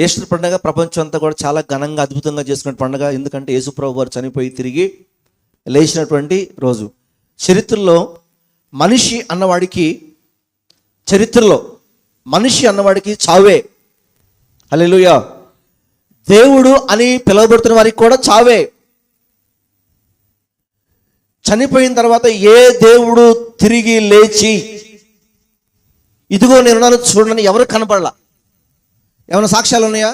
Easter పండుగ ప్రపంచం అంతా కూడా చాలా ఘనంగా అద్భుతంగా చేసుకునే పండుగ. ఎందుకంటే యేసుప్రభు వారు చనిపోయి తిరిగి లేచినటువంటి రోజు. చరిత్రలో మనిషి అన్నవాడికి చావే. హల్లెలూయా. దేవుడు అని పిలువబడుతున్న వారికి కూడా చావే. చనిపోయిన తర్వాత ఏ దేవుడు తిరిగి లేచి ఇదిగో నేనున్నాను చూడని ఎవరు కనపడలా. ఏమైనా సాక్ష్యాలు ఉన్నాయా?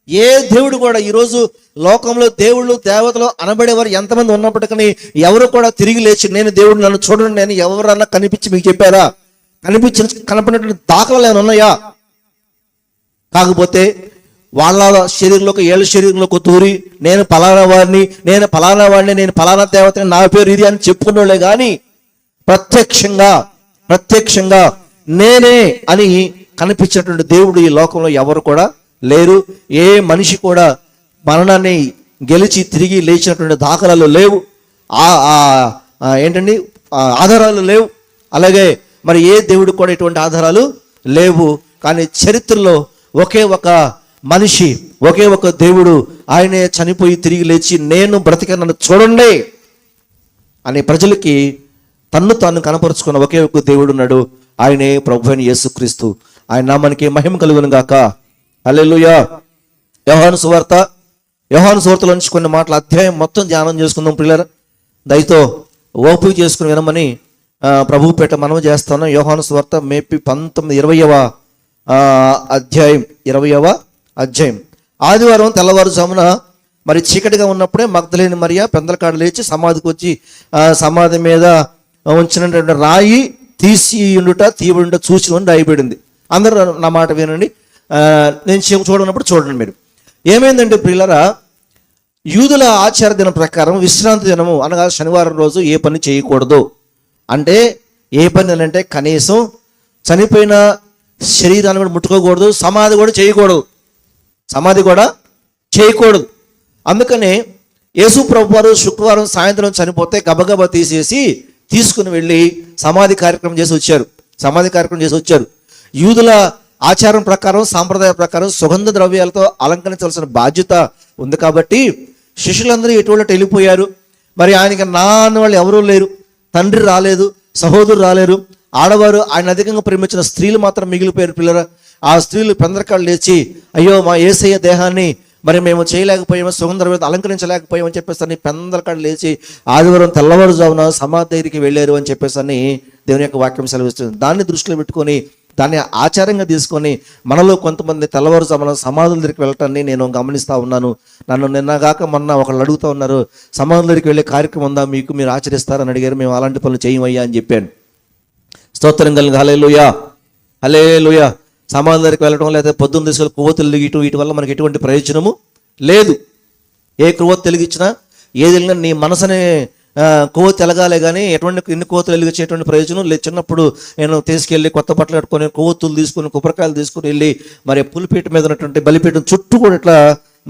ఏ దేవుడు కూడా ఈరోజు లోకంలో దేవుళ్ళు దేవతలు అనబడేవారు ఎంతమంది ఉన్నప్పటికీ ఎవరు కూడా తిరిగి లేచి నేను దేవుడు నన్ను చూడండి అని ఎవరన్నా కనిపించి మీకు చెప్పారా? కనపడినటువంటి దాఖలాలు ఏమైనా ఉన్నాయా? కాకపోతే వాళ్ళ శరీరంలోకి ఏళ్ళ శరీరంలోకి తూరి నేను పలానా వాడిని, నేను పలానా దేవతని, నా పేరు ఇది అని చెప్పుకునే కానీ ప్రత్యక్షంగా నేనే అని కనిపించినటువంటి దేవుడు ఈ లోకంలో ఎవరు కూడా లేరు. ఏ మనిషి కూడా మరణాన్ని గెలిచి తిరిగి లేచినటువంటి దాఖలాలు లేవు, ఆధారాలు లేవు. అలాగే మరి ఏ దేవుడు కూడా ఇటువంటి ఆధారాలు లేవు. కానీ చరిత్రలో ఒకే ఒక మనిషి, ఒకే ఒక దేవుడు, ఆయనే చనిపోయి తిరిగి లేచి నేను బ్రతిక నన్ను చూడండి అనే ప్రజలకి తన్ను తాను కనపరుచుకున్న ఒకే ఒక దేవుడు ఉన్నాడు. ఆయనే ప్రభువైన యేసుక్రీస్తు. ఆయన నామానికి మహిమ కలుగును గాక. హల్లెలూయా. యోహాను సువార్తలో నుంచి కొన్ని మాటలు అధ్యాయం మొత్తం ధ్యానం చేసుకుందాం ప్రియులారా. దయతో ఓపిక చేసుకుని వినమని ప్రభువు పేట మనం చేస్తాను. యోహాను సువార్త మేపి 20వ అధ్యాయం. ఆదివారం తెల్లవారుజామున మరి చీకటిగా ఉన్నప్పుడే మగ్దలేని మరియా పెందలకాడ లేచి సమాధికి వచ్చి సమాధి మీద ఉంచినటువంటి రాయి తీయబడుట చూసి రాయబడింది. అందరూ నా మాట వినండి. నేను చూడనప్పుడు చూడండి. మీరు ఏమైందంటే ప్రియులారా, యూదుల ఆచార దినం ప్రకారం విశ్రాంతి దినము అనగా శనివారం రోజు ఏ పని చేయకూడదు. అంటే ఏ పని అంటే కనీసం చనిపోయిన శరీరాన్ని కూడా ముట్టుకోకూడదు, సమాధి కూడా చేయకూడదు. అందుకనే యేసు ప్రభు వారు శుక్రవారం సాయంత్రం చనిపోతే గబగబా తీసుకుని వెళ్ళి సమాధి కార్యక్రమం చేసి వచ్చారు. యూదుల ఆచారం ప్రకారం, సాంప్రదాయ ప్రకారం సుగంధ ద్రవ్యాలతో అలంకరించవలసిన బాధ్యత ఉంది. కాబట్టి శిష్యులందరూ ఎటువంటి వెళ్ళిపోయారు. మరి ఆయనకి నా అన్న వాళ్ళు ఎవరూ లేరు, తండ్రి రాలేదు, సహోదరులు రాలేరు. ఆడవారు ఆయన అధికంగా ప్రేమించిన స్త్రీలు మాత్రం మిగిలిపోయారు. పిల్లరా, ఆ స్త్రీలు పెందరకాళ్ళు లేచి అయ్యో మా యేసయ్య దేహాన్ని మరి మేము చేయలేకపోయాము, సుగంధ అలంకరించలేకపోయామని చెప్పేసి పెందరకాళ్ళు లేచి ఆదివారం తెల్లవారుజామున సమాధి దగ్గరికి వెళ్ళారు అని చెప్పేసి దేవుని యొక్క వాక్యం సెలవిస్తుంది. దాన్ని దృష్టిలో పెట్టుకొని, దాన్ని ఆచారంగా తీసుకొని మనలో కొంతమంది తెల్లవారుజామున సమాధుల దగ్గరికి వెళ్ళటాన్ని నేను గమనిస్తూ ఉన్నాను. నన్ను నిన్నగాక మొన్న ఒకళ్ళు అడుగుతూ ఉన్నారు, సమాధుల దగ్గరికి వెళ్ళే కార్యక్రమం ఉందా మీకు, మీరు ఆచరిస్తారని అడిగారు. మేము అలాంటి పనులు చేయమయ్యా అని చెప్పాను. స్తోత్రం కలిగి హల్లెలూయా. సమాధుల దగ్గరికి వెళ్ళడం లేదా పొద్దున్న తీసుకెళ్ళి కొవ్వొత్తులు వెలిగియటం, వీటి వల్ల మనకి ఎటువంటి ప్రయోజనము లేదు. ఏ కొవ్వొత్తు వెలిగించినా ఏది వెళ్ళినా నీ మనసునే కొవ్వొత్తు వెలగాలే కానీ ఎన్ని కొవ్వొత్తులు వెలిగించేటువంటి ప్రయోజనం లేదు. చిన్నప్పుడు నేను తీసుకెళ్ళి కొత్త బట్టలు కట్టుకొని కొవ్వొత్తులు తీసుకొని కొబ్బరికాయలు తీసుకుని వెళ్ళి మరి పులిపీట మీద ఉన్నటువంటి బలిపీఠం చుట్టూ కూడా ఇట్లా,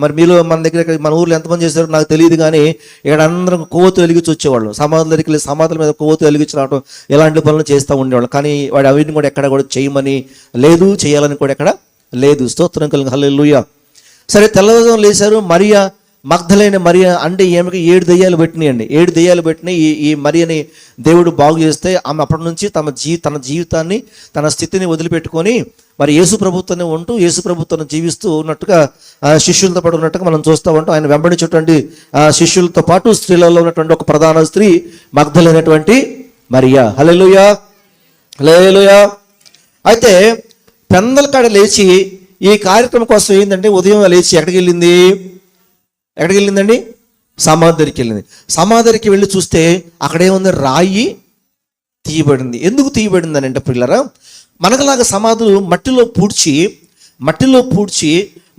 మరి మీలో మన దగ్గర మన ఊర్లో ఎంతమంది చేశారో నాకు తెలియదు కానీ ఇక్కడ అందరం కొవ్వొత్తు వెలిగించి వచ్చేవాళ్ళు. సమాధుల దగ్గరికి వెళ్ళి సమాధుల మీద కొవ్వొత్తు వెలిగించి రావడం ఇలాంటి పనులు చేస్తూ ఉండేవాళ్ళు. కానీ వాడు అవిటిని కూడా ఎక్కడ కూడా చేయమని లేదు, చేయాలని కూడా ఎక్కడ లేదు. స్తోత్రం కలిగి హల్లెలూయా. సరే, తెల్లవారుజామున లేచారు. మరియా మగ్దలేని మరియా అంటే ఏమికి 7 దెయ్యాలు పెట్టినాయండి. 7 దెయ్యాలు పెట్టినాయి. ఈ మరియని దేవుడు బాగు చేస్తే ఆమె అప్పటి నుంచి తన జీవితాన్ని, తన స్థితిని వదిలిపెట్టుకొని మరి యేసు ప్రభుత్వాన్ని ఉంటూ యేసు ప్రభుత్వాన్ని జీవిస్తూ ఉన్నట్టుగా శిష్యులతో పాటు ఉన్నట్టుగా మనం చూస్తూ ఉంటాం. ఆయన వెంబడించేటువంటి శిష్యులతో పాటు స్త్రీలలో ఉన్నటువంటి ఒక ప్రధాన స్త్రీ మగ్దలేనటువంటి మరియా. హల్లెలూయా. అయితే పెందలకాడ లేచి ఈ కార్యక్రమం కోసం ఏంటంటే ఉదయం లేచి ఎక్కడికి వెళ్ళిందండి? సమాధి దగ్గరికి వెళ్ళింది. సమాధి దగ్గరికి వెళ్ళి చూస్తే అక్కడేముంది? రాయి తీయబడింది. ఎందుకు తీయబడింది అని అంటే పిల్లరా, మనకులాగా సమాధులు మట్టిలో పూడ్చి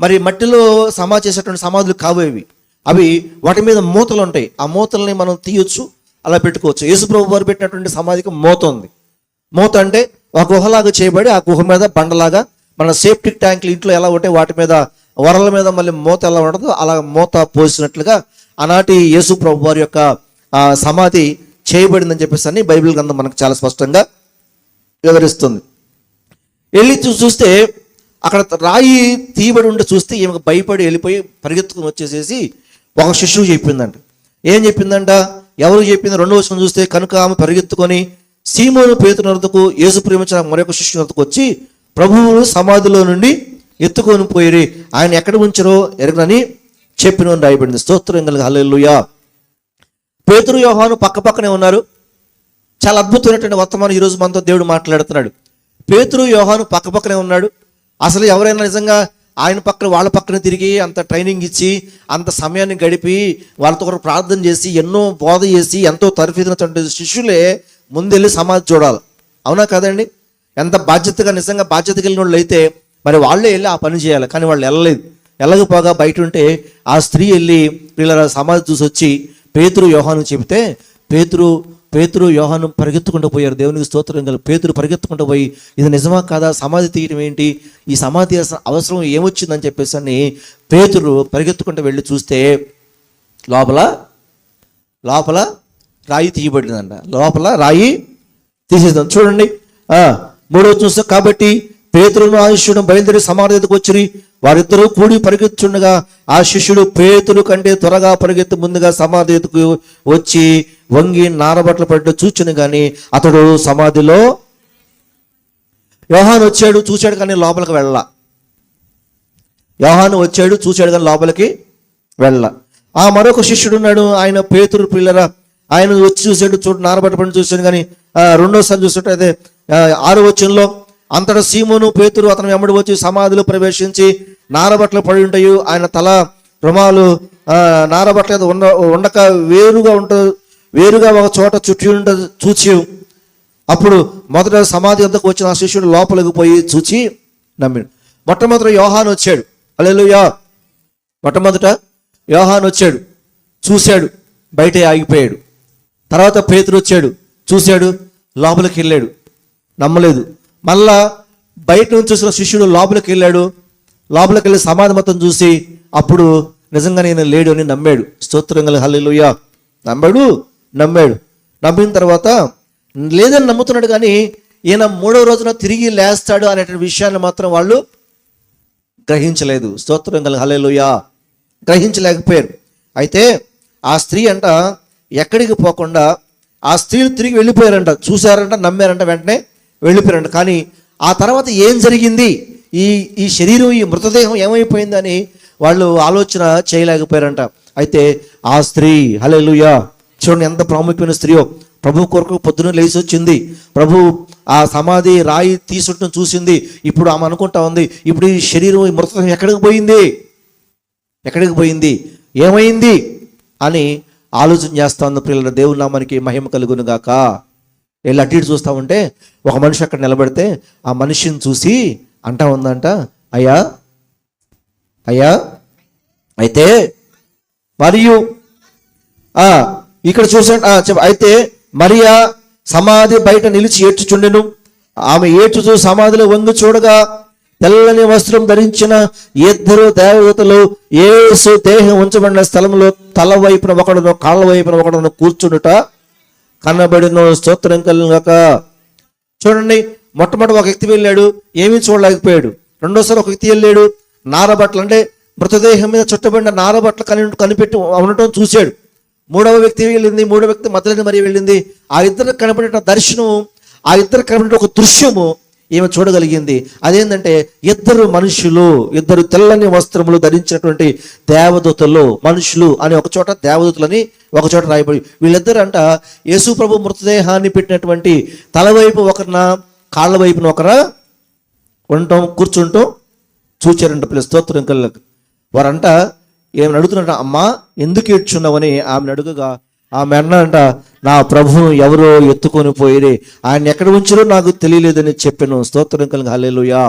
మరి మట్టిలో చేసేటువంటి సమాధులు కావేవి. అవి వాటి మీద మూతలు ఉంటాయి. ఆ మూతల్ని మనం తీయొచ్చు, అలా పెట్టుకోవచ్చు. యేసుప్రభు వారు పెట్టినటువంటి సమాధికి మూత ఉంది. మూత అంటే ఒక గుహలాగా చేయబడి ఆ గుహ మీద బండలాగా మన సేఫ్టీ ట్యాంకులు ఇంట్లో ఎలా ఉంటాయి వాటి మీద వరల మీద మళ్ళీ మూత ఎలా ఉండదు అలా మూత పోసినట్లుగా ఆనాటి యేసుప్రభు వారి యొక్క సమాధి చేయబడిందని చెప్పేసి బైబిల్ గ్రంథం మనకు చాలా స్పష్టంగా వివరిస్తుంది. వెళ్ళి చూస్తే అక్కడ రాయి తీయబడి ఉంటే చూస్తే ఈమెకు భయపడి వెళ్ళిపోయి పరిగెత్తుకుని వచ్చేసేసి ఒక శిష్యువు చెప్పిందంట. ఏం చెప్పిందంట? ఎవరు చెప్పింది? 2వ వచనం చూస్తే, కనుక ఆమె పరిగెత్తుకొని సీమోను పేతురు వద్దకు, యేసు ప్రేమించిన మరొక శిష్యుని వద్దకు వచ్చి ప్రభువును సమాధిలో నుండి ఎత్తుకొని పోయి ఆయన ఎక్కడ ఉంచారో ఎరగనని చెప్పిన రాయబడింది. స్తోత్రం కలుగు, హల్లెలూయా. పేతురు యోహాను పక్క పక్కనే ఉన్నారు. చాలా అద్భుతమైనటువంటి వర్తమానం ఈరోజు మనతో దేవుడు మాట్లాడుతున్నాడు. పేతురు యోహాను పక్క పక్కనే ఉన్నాడు. అసలు ఎవరైనా నిజంగా ఆయన పక్కన వాళ్ళ పక్కన తిరిగి అంత ట్రైనింగ్ ఇచ్చి అంత సమయాన్ని గడిపి వాళ్ళతో కూడా ప్రార్థన చేసి ఎన్నో బోధ చేసి ఎంతో తరఫీదినటువంటి శిష్యులే ముందెళ్ళి సమాధి చూడాలి. అవునా కదండి? ఎంత బాధ్యతగా, నిజంగా బాధ్యత కలిగిన వాళ్ళు అయితే మరి వాళ్ళే వెళ్ళి ఆ పని చేయాలి. కానీ వాళ్ళు వెళ్ళలేదు. వెళ్ళకపోగా బయట ఉంటే ఆ స్త్రీ వెళ్ళి పిల్లల సమాధి చూసి వచ్చి పేతురు యోహాను చెబితే పేతురు యోహాను పరిగెత్తుకుంటూ పోయారు. దేవునికి స్తోత్రం కలుగు. పేతురు పరిగెత్తుకుంటూ పోయి ఇది నిజమా కాదా, సమాధి తీయడం ఏంటి, ఈ సమాధి అవసరం ఏమొచ్చిందని చెప్పేసి అని పేతురు పరిగెత్తుకుంటూ వెళ్ళి చూస్తే లోపల రాయి తీయబడిందంట. లోపల రాయి తీసేద్దాం. చూడండి 3వ చూస్తే, కాబట్టి పేతురును ఆ శిష్యుడు బయలుదేరి సమాధి ఎదుకు వచ్చి వారిద్దరూ కూడి పరిగెత్తుండగా ఆ శిష్యుడు పేతురు కంటే త్వరగా పరిగెత్తి ముందుగా సమాధి ఎదుకు వచ్చి వంగి నారబట్టలు పడ్డ చూచును గాని అతడు సమాధిలో. యోహాను వచ్చాడు, చూశాడు కానీ లోపలికి వెళ్ళ. యోహాను వచ్చాడు, చూశాడు కానీ లోపలికి వెళ్ళ. ఆ మరొక శిష్యుడు ఉన్నాడు, ఆయన పేతురు పిల్లరా, ఆయన వచ్చి చూశాడు, నారబట్ట పడిన చూశాడు కానీ 2వసారి చూస్తుంటే అదే 6వ వచనంలో, అంతటా సీమోను పేతురు అతను వెంబడి వచ్చి సమాధిలో ప్రవేశించి నారబట్టలు పడి ఉంటాయి. ఆయన తల రుమాలు నారబట్టలు ఉండక వేరుగా ఒక చోట చుట్టి చూచి అప్పుడు మొదట సమాధి వద్దకు వచ్చిన ఆ శిష్యుడు లోపలికి పోయి చూచి నమ్మిడు. మొట్టమొదట యోహాను వచ్చాడు. హల్లెలూయా. మొట్టమొదట యోహాను వచ్చాడు, చూశాడు, బయటే ఆగిపోయాడు. తర్వాత పేతురు వచ్చాడు, చూశాడు, లోపలికి వెళ్ళాడు, నమ్మలేదు. మళ్ళా బయట నుంచి చూసిన శిష్యుడు లోపలికి వెళ్ళాడు. లోపలికి వెళ్ళి సమాధి మొత్తం చూసి అప్పుడు నిజంగా నేను లేడు అని నమ్మాడు. స్తోత్రం కలుగు, హల్లెలూయా. నమ్మాడు. నమ్మిన తర్వాత లేదని నమ్ముతున్నాడు కానీ ఈయన 3వ రోజున తిరిగి లేస్తాడు అనేటువంటి విషయాన్ని మాత్రం వాళ్ళు గ్రహించలేదు. స్తోత్రం కలుగు, హల్లెలూయా. గ్రహించలేకపోయారు. అయితే ఆ స్త్రీ అంట ఎక్కడికి పోకుండా ఆ స్త్రీలు తిరిగి వెళ్ళిపోయారంట. చూశారంట, నమ్మారంట, వెంటనే వెళ్ళిపోయారంట. కానీ ఆ తర్వాత ఏం జరిగింది, ఈ శరీరం, ఈ మృతదేహం ఏమైపోయిందని వాళ్ళు ఆలోచన చేయలేకపోయారంట. అయితే ఆ స్త్రీ, హల్లెలూయా, చూడండి ఎంత ప్రాముఖ్యమైన స్త్రీయో. ప్రభు కొరకు పొద్దున లేచి వచ్చింది. ప్రభు ఆ సమాధి రాయి తీసుకుంటూ చూసింది. ఇప్పుడు ఆమె అనుకుంటా ఉంది, ఇప్పుడు ఈ శరీరం, ఈ మృతదేహం ఎక్కడికి పోయింది, ఏమైంది అని ఆలోచన చేస్తా ఉంది. పిల్లల దేవుని నామానికి మహిమ కలుగును గాక. వెళ్ళి అటు ఇటు చూస్తూ ఉంటే ఒక మనిషి అక్కడ నిలబడితే ఆ మనిషిని చూసి అంటా ఉందంట, అయ్యా అయితే మరియు ఇక్కడ చూసా అయితే మరియా సమాధి బయట నిలిచి ఏడ్చుచుండెను. ఆమె ఏడ్చుచూ సమాధిలో వంగి చూడగా తెల్లని వస్త్రం ధరించిన 2 దేవదూతలు యేసు దేహం ఉంచబడిన స్థలంలో తల వైపున ఒకడును కాళ్ళ వైపున ఒకడును కూర్చుండుట కనబడిన. స్తోత్రం కలుగాక. చూడండి, మొట్టమొదటి ఒక వ్యక్తి వెళ్ళాడు, ఏమీ చూడలేకపోయాడు. 2వసారి ఒక వ్యక్తి వెళ్ళాడు, నారబట్టలు అంటే మృతదేహం మీద చుట్టబడిన నారబట్టలు కనిపెట్టి ఉండటం చూశాడు. 3వ వ్యక్తి వెళ్ళింది, 3వ వ్యక్తి మధ్యలోనే మరి వెళ్ళింది. ఆ ఇద్దరు కనబడిన దర్శనం, ఆ ఇద్దరు కనబడిన ఒక దృశ్యము ఈమె చూడగలిగింది. అదేంటంటే 2 మనుషులు, 2 తెల్లని వస్త్రములు ధరించినటువంటి దేవదూతలు, మనుషులు అని ఒక చోట, దేవదూతలని ఒక చోట రాయబడి, వీళ్ళిద్దరు అంట యేసు ప్రభు మృతదేహాన్ని పెట్టినటువంటి తల వైపు ఒకరిన, కాళ్ళ వైపున ఒకరా ఉండటం, కూర్చుంటాం చూచారంట. పిల్లలు స్తోత్రం కళ్ళకు. వారంట ఏమని అడుగుతున్నట్ట, అమ్మా ఎందుకు ఏడ్చున్నావని ఆమెను అడుగుగా ఆమె అన్నంట, నా ప్రభువును ఎవరో ఎత్తుకొని పోయిరే, ఆయన ఎక్కడ ఉంచారో నాకు తెలియలేదని చెప్పాను. స్తోత్రం కలుగు, హల్లెలూయా.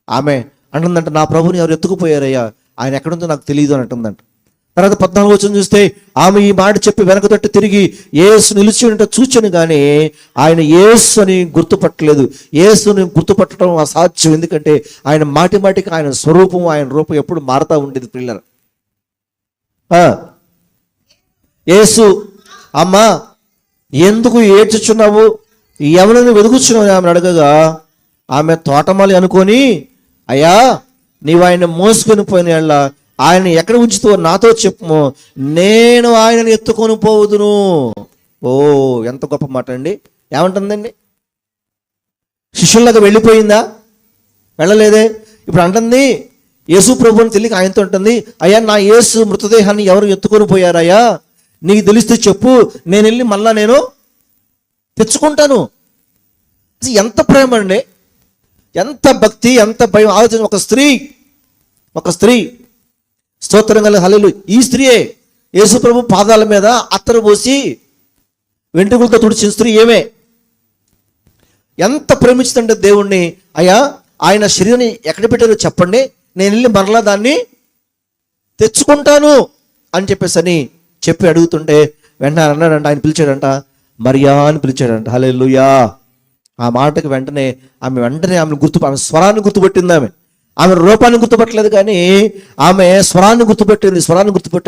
ఆమె అంటుందంట, నా ప్రభువుని ఎవరు ఎత్తుకుపోయారయ్యా, ఆయన ఎక్కడుందో నాకు తెలియదు అని అంటుందంట. తర్వాత 14వ వచనం చూస్తే ఆమె ఈ మాట చెప్పి వెనక తట్టు తిరిగి యేసు నిలిచి ఉంటే చూచను కానీ ఆయన యేసు అని గుర్తుపట్టలేదు. యేసుని గుర్తుపట్టడం అసాధ్యం. ఎందుకంటే ఆయన మాటికి ఆయన స్వరూపం, ఆయన రూపం ఎప్పుడు మారుతూ ఉండేది. పిల్లలు యేసు, అమ్మా ఎందుకు ఏడ్చుచున్నావు, ఎవరిని వెతుకుచున్నావు ఆమెను అడగగా ఆమె తోటమాలి అనుకొని అయ్యా నీవు ఆయన మోసుకొని పోయిన యెడల ఆయన ఎక్కడ ఉంచుతో నాతో చెప్పుము, నేను ఆయనను ఎత్తుకొని పోవుదును. ఓ ఎంత గొప్ప మాట అండి. ఏమంటుందండి? శిష్యుల్లాగా వెళ్ళిపోయిందా? వెళ్ళలేదే. ఇప్పుడు అంటుంది యేసు ప్రభువుని తెలియక ఆయనతో ఉంటుంది, అయ్యా నా యేసు మృతదేహాన్ని ఎవరు ఎత్తుకొని పోయారయ్యా, నీకు తెలిస్తే చెప్పు, నేను వెళ్ళి మళ్ళా నేను తెచ్చుకుంటాను. ఎంత ప్రేమ అండి, ఎంత భక్తి, ఎంత భయం. ఆలోచన. ఒక స్త్రీ స్తోత్రం కలిగిన హల్లెలూయా. ఈ స్త్రీయే యేసు ప్రభు పాదాల మీద అత్తరు పోసి వెంట్రుకలతో తుడిచిన స్త్రీ ఏమే. ఎంత ప్రేమిస్తుంటే దేవుణ్ణి, అయ్యా ఆయన శరీరాన్ని ఎక్కడ పెట్టారో చెప్పండి, నేను వెళ్ళి మరలా దాన్ని తెచ్చుకుంటాను అని చెప్పి అడుగుతుంటే వెంటనే అన్నాడంట, ఆయన పిలిచాడంట, మరియా అని పిలిచాడంట. హల్లెలూయా. ఆ మాటకి వెంటనే ఆమె స్వరాన్ని గుర్తుపట్టింది. ఆమె రూపాన్ని గుర్తుపట్టలేదు, కానీ ఆమె స్వరాన్ని గుర్తుపెట్టి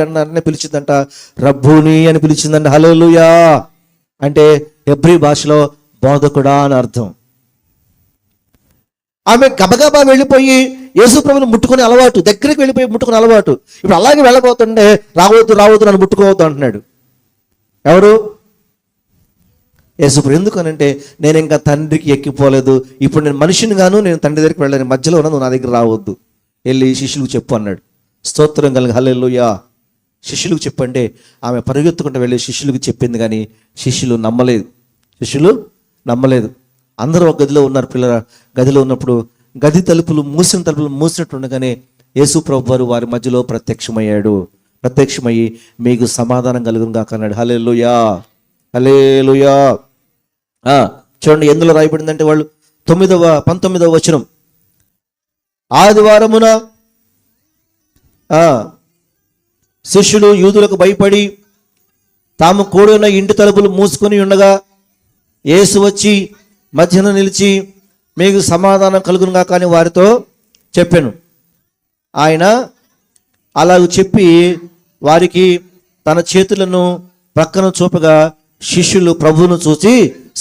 అన్నారనే పిలిచిందంట, రబ్బూని అని పిలిచిందంట. హల్లెలూయా. అంటే హెబ్రీ భాషలో బోధకుడా అని అర్థం. ఆమె గబగబా వెళ్ళిపోయి యేసు ప్రభువుని ముట్టుకునే అలవాటు, దగ్గరికి వెళ్ళిపోయి ముట్టుకునే అలవాటు. ఇప్పుడు అలాగే వెళ్ళబోతుంటే రావద్దు నన్ను ముట్టుకోవద్దు అంటున్నాడు. ఎవరు? యేసు ప్రభు. ఎందుకనంటే నేను ఇంకా తండ్రికి ఎక్కిపోలేదు, ఇప్పుడు నేను మనిషిని గాను, నేను తండ్రి దగ్గరికి వెళ్ళాను, మధ్యలో ఉన్నా, నువ్వు నా దగ్గర రావద్దు, వెళ్ళి శిష్యులకు చెప్పు అన్నాడు. స్తోత్రం కలిగి హల్లెలూయా. శిష్యులకు చెప్పంటే ఆమె పరిగెత్తుకుంటూ వెళ్ళి శిష్యులకు చెప్పింది, కానీ శిష్యులు నమ్మలేదు. అందరూ ఒక గదిలో ఉన్నారు. గదిలో ఉన్నప్పుడు గది తలుపులు మూసినట్టు ఉండగానే యేసు ప్రభు వారు వారి మధ్యలో ప్రత్యక్షమయ్యి మీకు సమాధానం కలుగును గాక అన్నాడు. హల్లెలూయా. చూడండి ఎందులో రాయబడిందంటే, వాళ్ళు 19వ వచనం, ఆదివారమున శిష్యులు యూదులకు భయపడి తాము కూడి ఉన్న ఇంటి తలుపులు మూసుకొని ఉండగా యేసు వచ్చి మధ్యన నిలిచి మీకు సమాధానం కలుగును గాక అని వారితో చెప్పాను. ఆయన అలాగ చెప్పి వారికి తన చేతులను ప్రక్కన చూపగా శిష్యులు ప్రభువును చూసి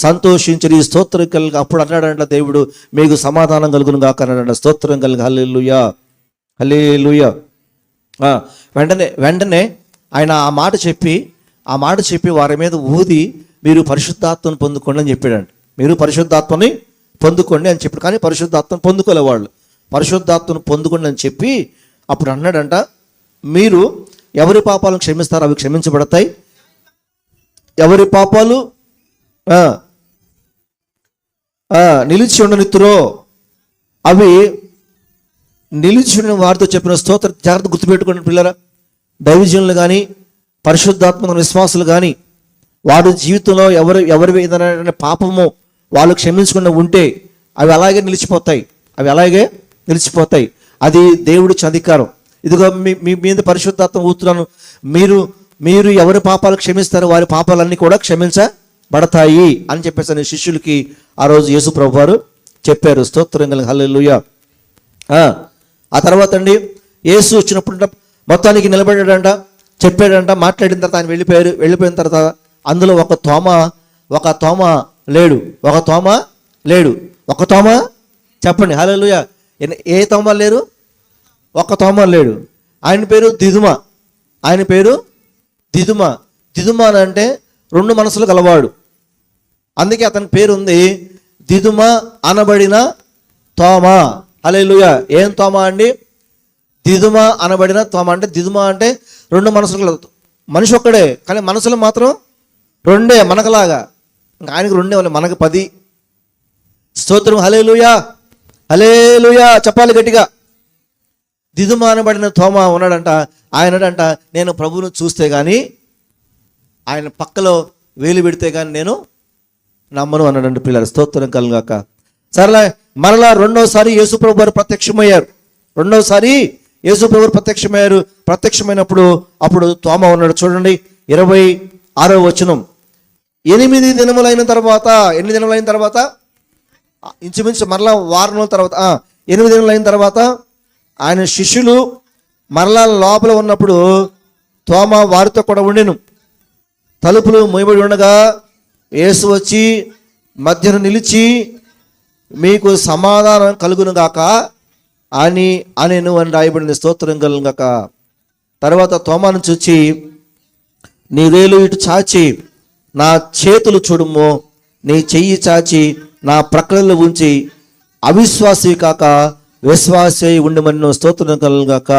సంతోషించి స్తోత్రం కలిగి, అప్పుడు అన్నాడంట దేవుడు, మీకు సమాధానం కలుగును గాక అన్నాడంట. స్తోత్రం కలిగి హల్లెలూయా. వెంటనే ఆయన ఆ మాట చెప్పి వారి మీద ఊది మీరు పరిశుద్ధాత్మను పొందుకోండి అని చెప్పాడంట. మీరు పరిశుద్ధాత్మని పొందుకోండి అని చెప్పాడు. కానీ పరిశుద్ధాత్మను పొందుకోలే వాళ్ళు. పరిశుద్ధాత్మను పొందుకోండి అని చెప్పి అప్పుడు అన్నాడంట, మీరు ఎవరి పాపాలను క్షమిస్తారో అవి క్షమించబడతాయి, ఎవరి పాపాలు నిలిచి ఉండనిత్తురో అవి నిలిచి ఉండిన వారితో చెప్పిన స్తోత్ర. జాగ్రత్త గుర్తుపెట్టుకోండి పిల్లరా, దైవజనులు కానీ పరిశుద్ధాత్మ విశ్వాసులు కానీ వారి జీవితంలో ఎవరి ఏదైనా పాపము వాళ్ళు క్షమించకుండా ఉంటే అవి అలాగే నిలిచిపోతాయి. అది దేవుడి అధికారం. ఇదిగో మీ మీద పరిశుద్ధాత్మ ఊతున్నాను, మీరు ఎవరి పాపాలు క్షమిస్తారో వారి పాపాలన్నీ కూడా క్షమించబడతాయి అని చెప్పేసి శిష్యులకి ఆ రోజు యేసు ప్రభు వారు చెప్పారు. స్తోత్రం కలిగి హల్లెలూయా. ఆ తర్వాత అండి యేసు వచ్చినప్పుడు మొత్తానికి నిలబడాడంట, చెప్పాడంట, మాట్లాడిన తర్వాత ఆయన వెళ్ళిపోయిన తర్వాత అందులో ఒక తోమ లేడు. ఒక తోమ చెప్పండి హల్లెలూయా. ఏ తోమ లేరు? ఒక తోమ లేడు. ఆయన పేరు దిదుమ అని అంటే 2 మనసులు గలవాడు. అందుకే అతని పేరు ఉంది దిదుమ అనబడిన తోమ. హల్లెలూయా. ఏం తోమ అండి? దిదుమ అనబడిన తోమ. అంటే దిదుమ అంటే 2 మనసులు కలదు. మనిషి ఒక్కడే, కానీ మనసులు మాత్రం 2 మనకలాగా. ఇంకా ఆయనకు 2 మనకు 10. స్తోత్రం హల్లెలూయా. చెప్పాలి గట్టిగా. దిదుమ అనబడిన తోమ ఉన్నాడంట. ఆయనడంట, నేను ప్రభువును చూస్తే కానీ, ఆయన పక్కలో వేలు పెడితే కానీ నేను నమ్మను అన్నాడంట. పిల్లలు స్తోత్రం కలుగాక. సరేలే, మరలా రెండోసారి యేసు ప్రభు వారు ప్రత్యక్షమయ్యారు. ప్రత్యక్షమైనప్పుడు అప్పుడు తోమ ఉన్నాడు. చూడండి 26వ వచనం. 8 దినములైన తర్వాత, ఎన్ని దినములైన తర్వాత? ఇంచుమించు మరలా 6 నెలల తర్వాత, 8 దినములైన తర్వాత ఆయన శిష్యులు మరలా లోపల ఉన్నప్పుడు తోమ వారితో కూడా ఉండెను. తలుపులు మూయబడి ఉండగా యేసు వచ్చి మధ్యన నిలిచి మీకు సమాధానం కలుగును గాక అనేను అని రాయబడింది. స్తోత్రం కలుగాక. తర్వాత తోమాను చూచి, నీ వేలు ఇటు చాచి నా చేతులు చూడుము, నీ చెయ్యి చాచి నా ప్రక్కలలో ఉంచి అవిశ్వాసి కాక విశ్వాసి ఉండమని స్తోత్రం కలుగాక.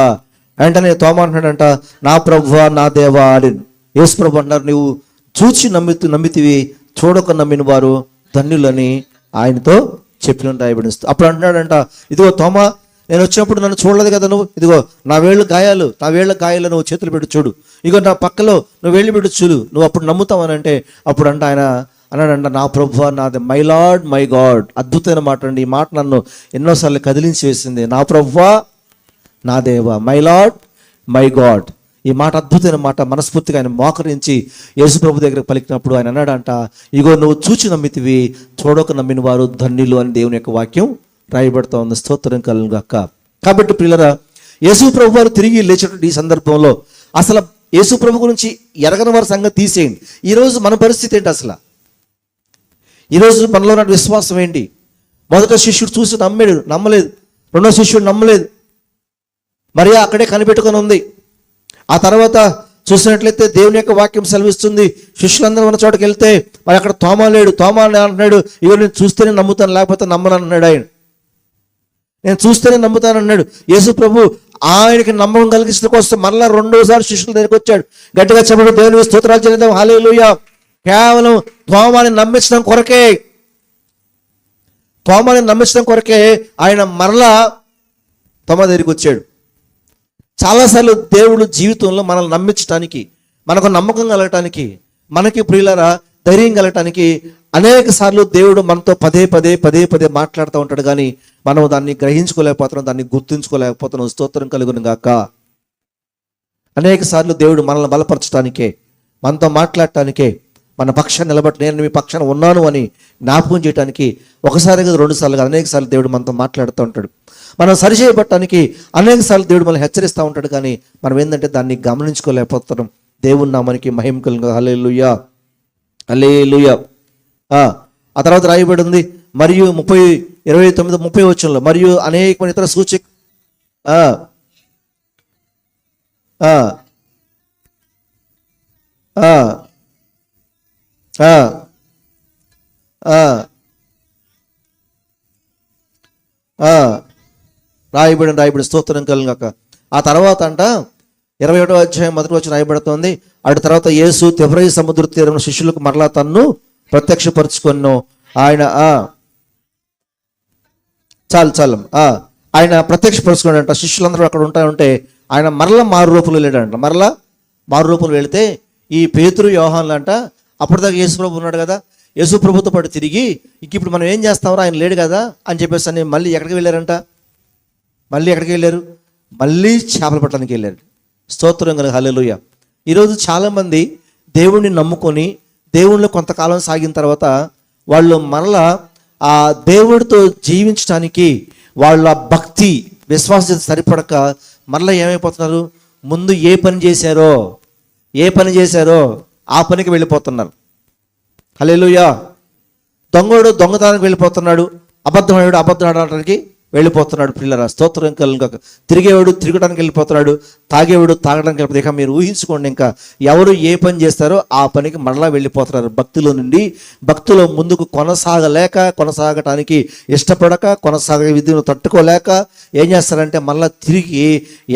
వెంటనే తోమా అంటున్నాడంట, నా ప్రభువా నా దేవా అని. యేసు ప్రభు అంటారు, నువ్వు చూచి నమ్మితివి, చూడక నమ్మిన వారు ధన్యులని ఆయనతో చెప్పిన రాయబడి. అప్పుడు అంటున్నాడంట, ఇదిగో తోమా, నేను వచ్చినప్పుడు నన్ను చూడలేదు కదా నువ్వు, ఇదిగో నా వేళ్ళ గాయాలు నువ్వు చేతులు పెట్టి చూడు, ఇగో నా పక్కలో నువ్వు వేళ్ళు పెట్టి చూడు, నువ్వు అప్పుడు నమ్ముతావని అంటే, అప్పుడు అంట ఆయన అన్నాడంట, నా ప్రభువా నాది, మై లార్డ్ మై గాడ్. అద్భుతమైన మాట అండి. ఈ మాట నన్ను ఎన్నోసార్లు కదిలించి వేసింది. నా ప్రభువా నా దేవా, మై లార్డ్ మై గాడ్. ఈ మాట అద్భుతమైన మాట. మనస్ఫూర్తిగా ఆయన మోకరించి యేసు ప్రభు దగ్గర పలికినప్పుడు ఆయన అన్నాడంట, ఇగో నువ్వు చూచి నమ్మితివి, చూడక నమ్మిన వారు ధన్యులు అని దేవుని యొక్క వాక్యం రాయబడుతూ ఉంది. స్తోత్రం కలుగాక. కాబట్టి ప్రియులరా, యేసు ప్రభు వారు తిరిగి లేచేటువంటి ఈ సందర్భంలో అసలు యేసు ప్రభు గురించి ఎరగని వారి సంగతి తీసేయండి. ఈరోజు మన పరిస్థితి ఏంటి? అసలు ఈరోజు మనలో ఉన్న విశ్వాసం ఏంటి? మొదట శిష్యుడు చూసి నమ్మలేదు. రెండో శిష్యుడు నమ్మలేదు, మరియా అక్కడే కనిపెట్టుకొని ఉంది. ఆ తర్వాత చూసినట్లయితే దేవుని యొక్క వాక్యం సెలవిస్తుంది, శిష్యులందరూ ఉన్న చోటుకి వెళ్తే మరి అక్కడ తోమా లేడు. తోమా అంటున్నాడు, ఇగో నేను చూస్తేనే నమ్ముతాను, లేకపోతే నమ్మను అన్నాడు. ఆయన నేను చూస్తేనే నమ్ముతాను అన్నాడు. యేసు ప్రభు ఆయనకి నమ్మకం కలిగించడం కోసం మరలా రెండోసారి శిష్యుల దగ్గరికి వచ్చాడు. గట్టిగా చెప్పడం, దేవుని స్తోత్రాలు చెల్లిద్దాం, హల్లెలూయా. కేవలం తోమాని నమ్మించడం కొరకే ఆయన మరలా తోమా దగ్గరికి వచ్చాడు. చాలాసార్లు దేవుడు జీవితంలో మనల్ని నమ్మించడానికి, మనకు నమ్మకం కలగటానికి, మనకి ప్రియులారా ధైర్యం కలగటానికి అనేక సార్లు దేవుడు మనతో పదే పదే మాట్లాడుతూ ఉంటాడు. కానీ మనం దాన్ని గ్రహించుకోలేకపోతున్నాం, దాన్ని గుర్తుంచుకోలేకపోతున్నాం. స్తోత్రం కలుగును గాక. అనేక సార్లు దేవుడు మనల్ని బలపరచడానికే, మనతో మాట్లాడటానికే, మన పక్షాన్ని నేను మీ పక్షాన ఉన్నాను అని జ్ఞాపకం చేయడానికి ఒకసారి కదా, రెండు సార్లు కాదు, అనేక సార్లు దేవుడు మనతో మాట్లాడుతూ ఉంటాడు. మనం సరిచేయబట్టడానికి అనేక సార్లు దేవుడు మనల్ని హెచ్చరిస్తూ ఉంటాడు. కానీ మనం ఏంటంటే దాన్ని గమనించుకోలేకపోతున్నాం. దేవుని నామానికి మహిమ కలుగును. హల్లెలూయా, హల్లెలూయా. ఆ తర్వాత రాయబడి ఉంది, మరియు 29-30 వచనంలో, మరియు అనేకమైన ఇతర సూచక రాయబడి స్తోత్రం కలుగాక. ఆ తర్వాత అంట 21వ అధ్యాయం 1వ వచనం రాయబడుతోంది, అటు తర్వాత యేసు తిబెరయి సముద్ర తీరంలో శిష్యులకు మరలా తన్ను ప్రత్యక్షపరుచుకొను. ఆయన ఆయన ప్రత్యక్షపరుచుకున్నాడంట. శిష్యులందరూ అక్కడ ఉంటే ఆయన మరలా మారు రూపంలో వెళ్ళాడంట. మరలా మారు రూపంలో వెళితే ఈ పేతురు యోహాన్లు అంట, అప్పటిదాకా యేసు ప్రభు ఉన్నాడు కదా, యేసు ప్రభుతో పాటు తిరిగి ఇప్పుడు మనం ఏం చేస్తామో ఆయన లేడు కదా అని చెప్పేసి అని మళ్ళీ ఎక్కడికి వెళ్ళారంట? మళ్ళీ చేపలు పట్టడానికి వెళ్ళారు. స్తోత్రం కలుగు, హల్లెలూయా. ఈరోజు చాలామంది దేవుణ్ణి నమ్ముకొని దేవుణ్ణిలో కొంతకాలం సాగిన తర్వాత వాళ్ళు మరలా ఆ దేవుడితో జీవించడానికి వాళ్ళ భక్తి విశ్వాసం సరిపడక మరలా ఏమైపోతున్నారు? ముందు ఏ పని చేశారో ఆ పనికి వెళ్ళిపోతున్నారు. హల్లెలూయా. దొంగతనానికి వెళ్ళిపోతున్నాడు, అబద్ధం ఆడటానికి వెళ్ళిపోతున్నాడు. పిల్లరా స్తోత్రం కలుగాక. తిరిగేవాడు తిరగడానికి వెళ్ళిపోతున్నాడు, తాగేవాడు తాగడానికి వెళ్ళిపోతాడు. ఇక మీరు ఊహించుకోండి, ఇంకా ఎవరు ఏ పని చేస్తారో ఆ పనికి మరలా వెళ్ళిపోతున్నారు. భక్తిలో ముందుకు కొనసాగటానికి ఇష్టపడక, కొనసాగే విధిని తట్టుకోలేక ఏం చేస్తారంటే మళ్ళీ తిరిగి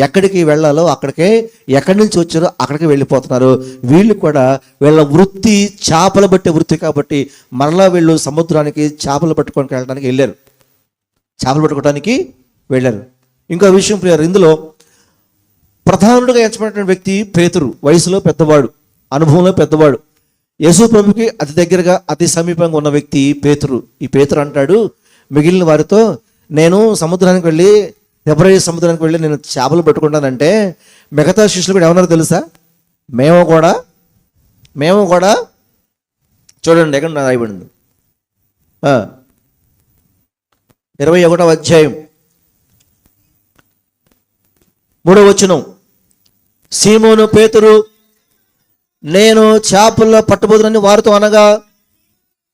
ఎక్కడికి వెళ్ళాలో అక్కడికే, ఎక్కడి నుంచి వచ్చారో అక్కడికి వెళ్ళిపోతున్నారు. వీళ్ళు కూడా వీళ్ళ వృత్తి చేపలు పట్టే వృత్తి కాబట్టి మరలా వీళ్ళు సముద్రానికి చేపలు పట్టుకోవడానికి వెళ్ళారు. ఇంకో విషయం ప్రియారు, ఇందులో ప్రధానుడిగా ఎంచబడిన వ్యక్తి పేతురు. వయసులో పెద్దవాడు, అనుభవంలో పెద్దవాడు, యేసు ప్రభుకి అతి దగ్గరగా అతి సమీపంగా ఉన్న వ్యక్తి పేతురు. ఈ పేతురు అంటాడు మిగిలిన వారితో, నేను తిబెరయి సముద్రానికి వెళ్ళి నేను చేపలు పట్టుకుంటానంటే మిగతా శిష్యులు కూడా ఏమన్నారో తెలుసా? మేము కూడా చూడండి ఎక్కడ రాయబడింది, 21వ అధ్యాయం 3వ వచనం, సీమోను పేతురు, నేను చేపల్లో పట్టబోదునని వారితో అనగా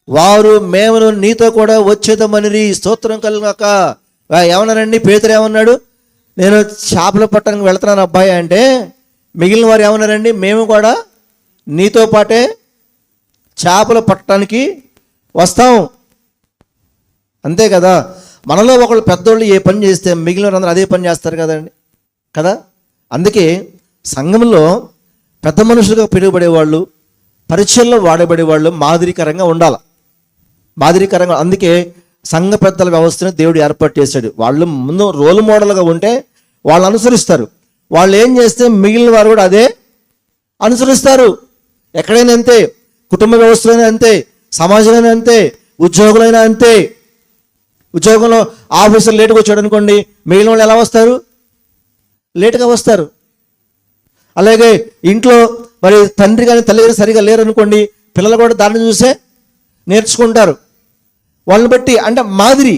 వారు, మేము నీతో కూడా వచ్చేదమని. స్తోత్రం కలుగాక. ఏమన్నారండి? పేతురు ఏమన్నాడు? నేను చేపలు పట్టడానికి వెళ్తున్నాను అబ్బాయి అంటే, మిగిలిన వారు ఏమన్నారండి? మేము కూడా నీతో పాటే చేపలు పట్టడానికి వస్తాం. అంతే కదా. మనలో ఒకళ్ళు పెద్దోళ్ళు ఏ పని చేస్తే మిగిలిన వారందరూ అదే పని చేస్తారు కదండి కదా. అందుకే సంఘంలో పెద్ద మనుషులుగా పిలువబడేవాళ్ళు, పరిచయంలో వాడబడేవాళ్ళు మాదిరికరంగా ఉండాలి. మాదిరికరంగా. అందుకే సంఘ పెద్దల వ్యవస్థను దేవుడు ఏర్పాటు చేశాడు. వాళ్ళు ముందు రోల్ మోడల్గా ఉంటే వాళ్ళు అనుసరిస్తారు. వాళ్ళు ఏం చేస్తే మిగిలిన వారు కూడా అదే అనుసరిస్తారు. ఎక్కడైనా అంతే, కుటుంబ వ్యవస్థలైనా అంతే, సమాజంలో అంతే, ఉద్యోగులైనా అంతే. ఉద్యోగంలో ఆఫీసర్ లేటుగా వచ్చాడు అనుకోండి, మిగిలిన వాళ్ళు ఎలా వస్తారు? లేటుగా వస్తారు. అలాగే ఇంట్లో మరి తండ్రి కానీ తల్లి కానీ సరిగా లేరు అనుకోండి, పిల్లలు కూడా దాన్ని చూసే నేర్చుకుంటారు. వాళ్ళని బట్టి అంటే మాదిరి,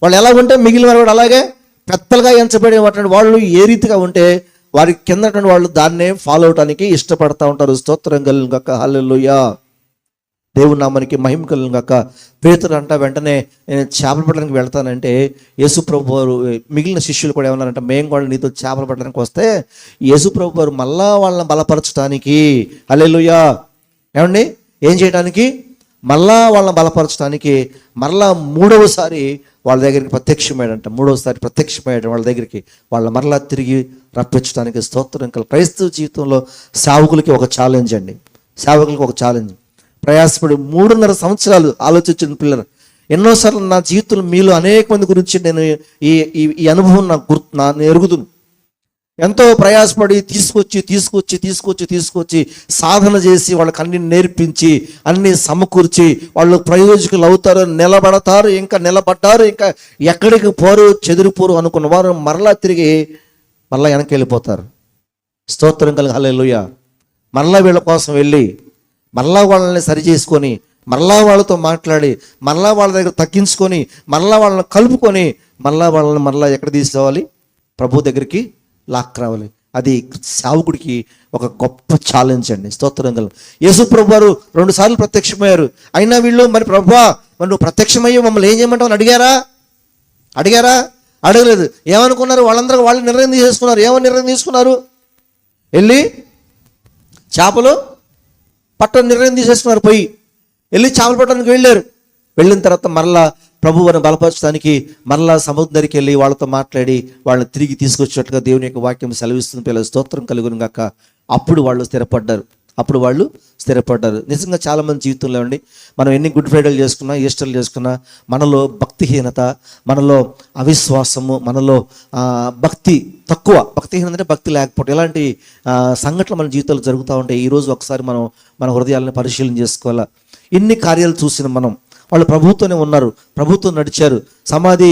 వాళ్ళు ఎలా ఉంటే మిగిలిన వారు కూడా అలాగే పెద్దలుగా ఎంచబడేటువంటి వాళ్ళు ఏ రీతిగా ఉంటే వారి కిందటువంటి వాళ్ళు దాన్నే ఫాలో అవడానికి ఇష్టపడతా ఉంటారు. స్తోత్రం కలుగును గాక. హల్లెలూయా. దేవుని నామానికి మహిమ కలుగును గాక. పేతురు అంట వెంటనే నేను చేపలు పట్టడానికి వెళ్తానంటే, యేసు ప్రభు వారు మిగిలిన శిష్యులు కూడా ఏమన్నారంటే, మేము కూడా నీతో చేపలు పట్టడానికి వస్తే యేసు ప్రభు వారు మళ్ళా వాళ్ళని బలపరచడానికి, హల్లెలూయా, ఏమండి ఏం చేయడానికి? మళ్ళా వాళ్ళని బలపరచడానికి మరలా మూడవసారి వాళ్ళ దగ్గరికి ప్రత్యక్షమయ్యాడంట. వాళ్ళ దగ్గరికి వాళ్ళ మరలా తిరిగి రప్పించడానికి. స్తోత్రం కల. క్రైస్తవ జీవితంలో సేవకులకి ఒక ఛాలెంజ్ అండి. ప్రయాసపడి 3.5 సంవత్సరాలు ఆలోచించిన పిల్లలు. ఎన్నోసార్లు నా జీవితంలో మీలో అనేక మంది గురించి నేను ఈ అనుభవం నేను ఎరుగుదును. ఎంతో ప్రయాసపడి తీసుకొచ్చి సాధన చేసి వాళ్ళకి అన్ని నేర్పించి అన్ని సమకూర్చి వాళ్ళు ప్రయోజకులు అవుతారు, నిలబడతారు, ఇంకా నిలబడ్డారు, ఇంకా ఎక్కడికి పోరు, చెదిరిపోరు అనుకున్న వారు మరలా తిరిగి మరలా వెనక్కి వెళ్ళిపోతారు. స్తోత్రం కలుగు. హల్లెలూయా. మరలా వీళ్ళ కోసం వెళ్ళి మరలా వాళ్ళని సరి చేసుకొని మరలా వాళ్ళతో మాట్లాడి మరలా వాళ్ళ దగ్గర తగ్గించుకొని మరలా వాళ్ళని కలుపుకొని మరలా ఎక్కడ తీసుకురావాలి? ప్రభు దగ్గరికి లాక్రావాలి. అది సేవకుడికి ఒక గొప్ప ఛాలెంజ్ అండి. స్తోత్రం కలుగు. యేసు ప్రభు వారు 2 సార్లు ప్రత్యక్షమయ్యారు. అయినా వీళ్ళు మరి ప్రభువా మరి నువ్వు ప్రత్యక్షమయ్యి మమ్మల్ని ఏం చేయమంటావు అడిగారా? అడగలేదు. ఏమనుకున్నారు? వాళ్ళందరూ వాళ్ళు నిర్ణయం తీసుకున్నారు. ఏమని నిర్ణయం తీసుకున్నారు? వెళ్ళి చేపలు పట్టణ నిర్ణయం తీసేసుకున్నారు. వెళ్ళి చేపలు పట్టడానికి వెళ్ళిన తర్వాత మరలా ప్రభు వారిని బలపరచడానికి మరలా సముద్రం దగ్గరికి వెళ్ళి వాళ్ళతో మాట్లాడి వాళ్ళని తిరిగి తీసుకొచ్చినట్టుగా దేవుని యొక్క వాక్యం సెలవిస్తుంది. పిల్లలు స్తోత్రం కలుగును గాక. అప్పుడు వాళ్ళు స్థిరపడ్డారు. నిజంగా చాలామంది జీవితంలో అండి, మనం ఎన్ని గుడ్ ఫ్రైడేలు చేసుకున్నా, ఈస్టర్లు చేసుకున్నా, మనలో భక్తిహీనత, మనలో అవిశ్వాసము, మనలో భక్తిహీనత అంటే భక్తి లేకపోవడం, ఇలాంటి సంఘటనలు మన జీవితాలు జరుగుతూ ఉంటాయి. ఈరోజు ఒకసారి మనం మన హృదయాలను పరిశీలన చేసుకోవాలా. ఇన్ని కార్యాలు చూసిన మనం, వాళ్ళు ప్రభువుతోనే ఉన్నారు, ప్రభువుతో నడిచారు, సమాధి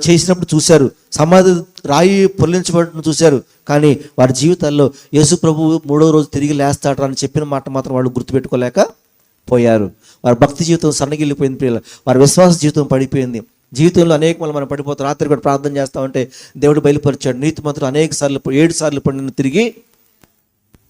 చేసినప్పుడు చూశారు, సమాధి రాయి పొల్లించబడిన చూశారు, కానీ వారి జీవితాల్లో యేసు ప్రభువు 3వ రోజు తిరిగి లేస్తాడు అని చెప్పిన మాట మాత్రం వాళ్ళు గుర్తుపెట్టుకోలేకపోయారు. వారి భక్తి జీవితం సన్నగిల్లిపోయింది పిల్లలు. వారి విశ్వాస జీవితం పడిపోయింది. జీవితంలో అనేక మనం పడిపోతాం. రాత్రి కూడా ప్రార్థన చేస్తామంటే దేవుడు బయలుపరిచాడు, నీతిమంతుడు 7 సార్లు పడిన తిరిగి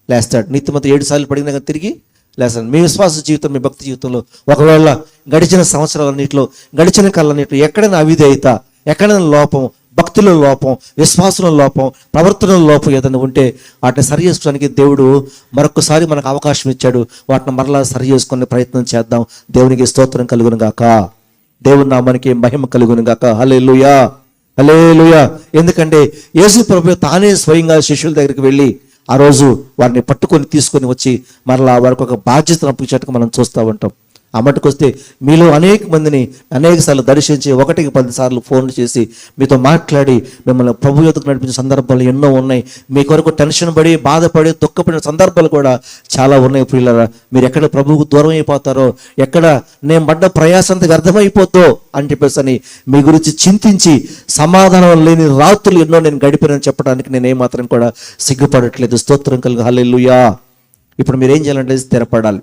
లేస్తాడు. నీతిమంతుడు 7 సార్లు పడిన తిరిగి లేస్తాడు. మీ విశ్వాస జీవితం, మీ భక్తి జీవితంలో ఒకవేళ గడిచిన సంవత్సరాలన్నింటిలో, గడిచిన కాలన్నింటిలో ఎక్కడైనా అవిధేయత, ఎక్కడైనా లోపం, భక్తిలో లోపం, విశ్వాసంలో లోపం, ప్రవర్తనలో లోపం ఏదైనా ఉంటే వాటిని సరి చేసుకోవడానికి దేవుడు మరొకసారి మనకు అవకాశం ఇచ్చాడు. వాటిని మరలా సరి చేసుకునే ప్రయత్నం చేద్దాం. దేవునికి స్తోత్రం కలుగును గాక. దేవుని నామానికి మహిమ కలుగును గాక. హల్లెలూయా, హల్లెలూయా. ఎందుకంటే యేసు ప్రభువు తానే స్వయంగా శిష్యుల దగ్గరికి వెళ్ళి ఆ రోజు వారిని పట్టుకొని తీసుకొని వచ్చి మరలా వారికి ఒక బాధ్యతను అప్పగించేట్టుగా మనం చూస్తూ ఉంటాం. ఆ మట్టుకొస్తే మీలో అనేక మందిని అనేక సార్లు దర్శించి 1కి 10 సార్లు ఫోన్లు చేసి మీతో మాట్లాడి మిమ్మల్ని ప్రభు యొద్దకు నడిపించిన సందర్భాలు ఎన్నో ఉన్నాయి. మీ కొరకు టెన్షన్ పడి, బాధపడి, దుఃఖపడిన సందర్భాలు కూడా చాలా ఉన్నాయి. ప్రియులారా, మీరు ఎక్కడ ప్రభువుకు దూరం అయిపోతారో, ఎక్కడ నేను పడ్డ ప్రయాసంతకు అర్థమైపోద్దో అని చెప్పేసి మీ గురించి చింతించి సమాధానం లేని రాత్రులు ఎన్నో నేను గడిపానని చెప్పడానికి నేను ఏమాత్రం కూడా సిగ్గుపడట్లేదు. స్తోత్రం కలుగు. హల్లెలూయా. ఇప్పుడు మీరేం చేయాలంటే స్థిరపడాలి.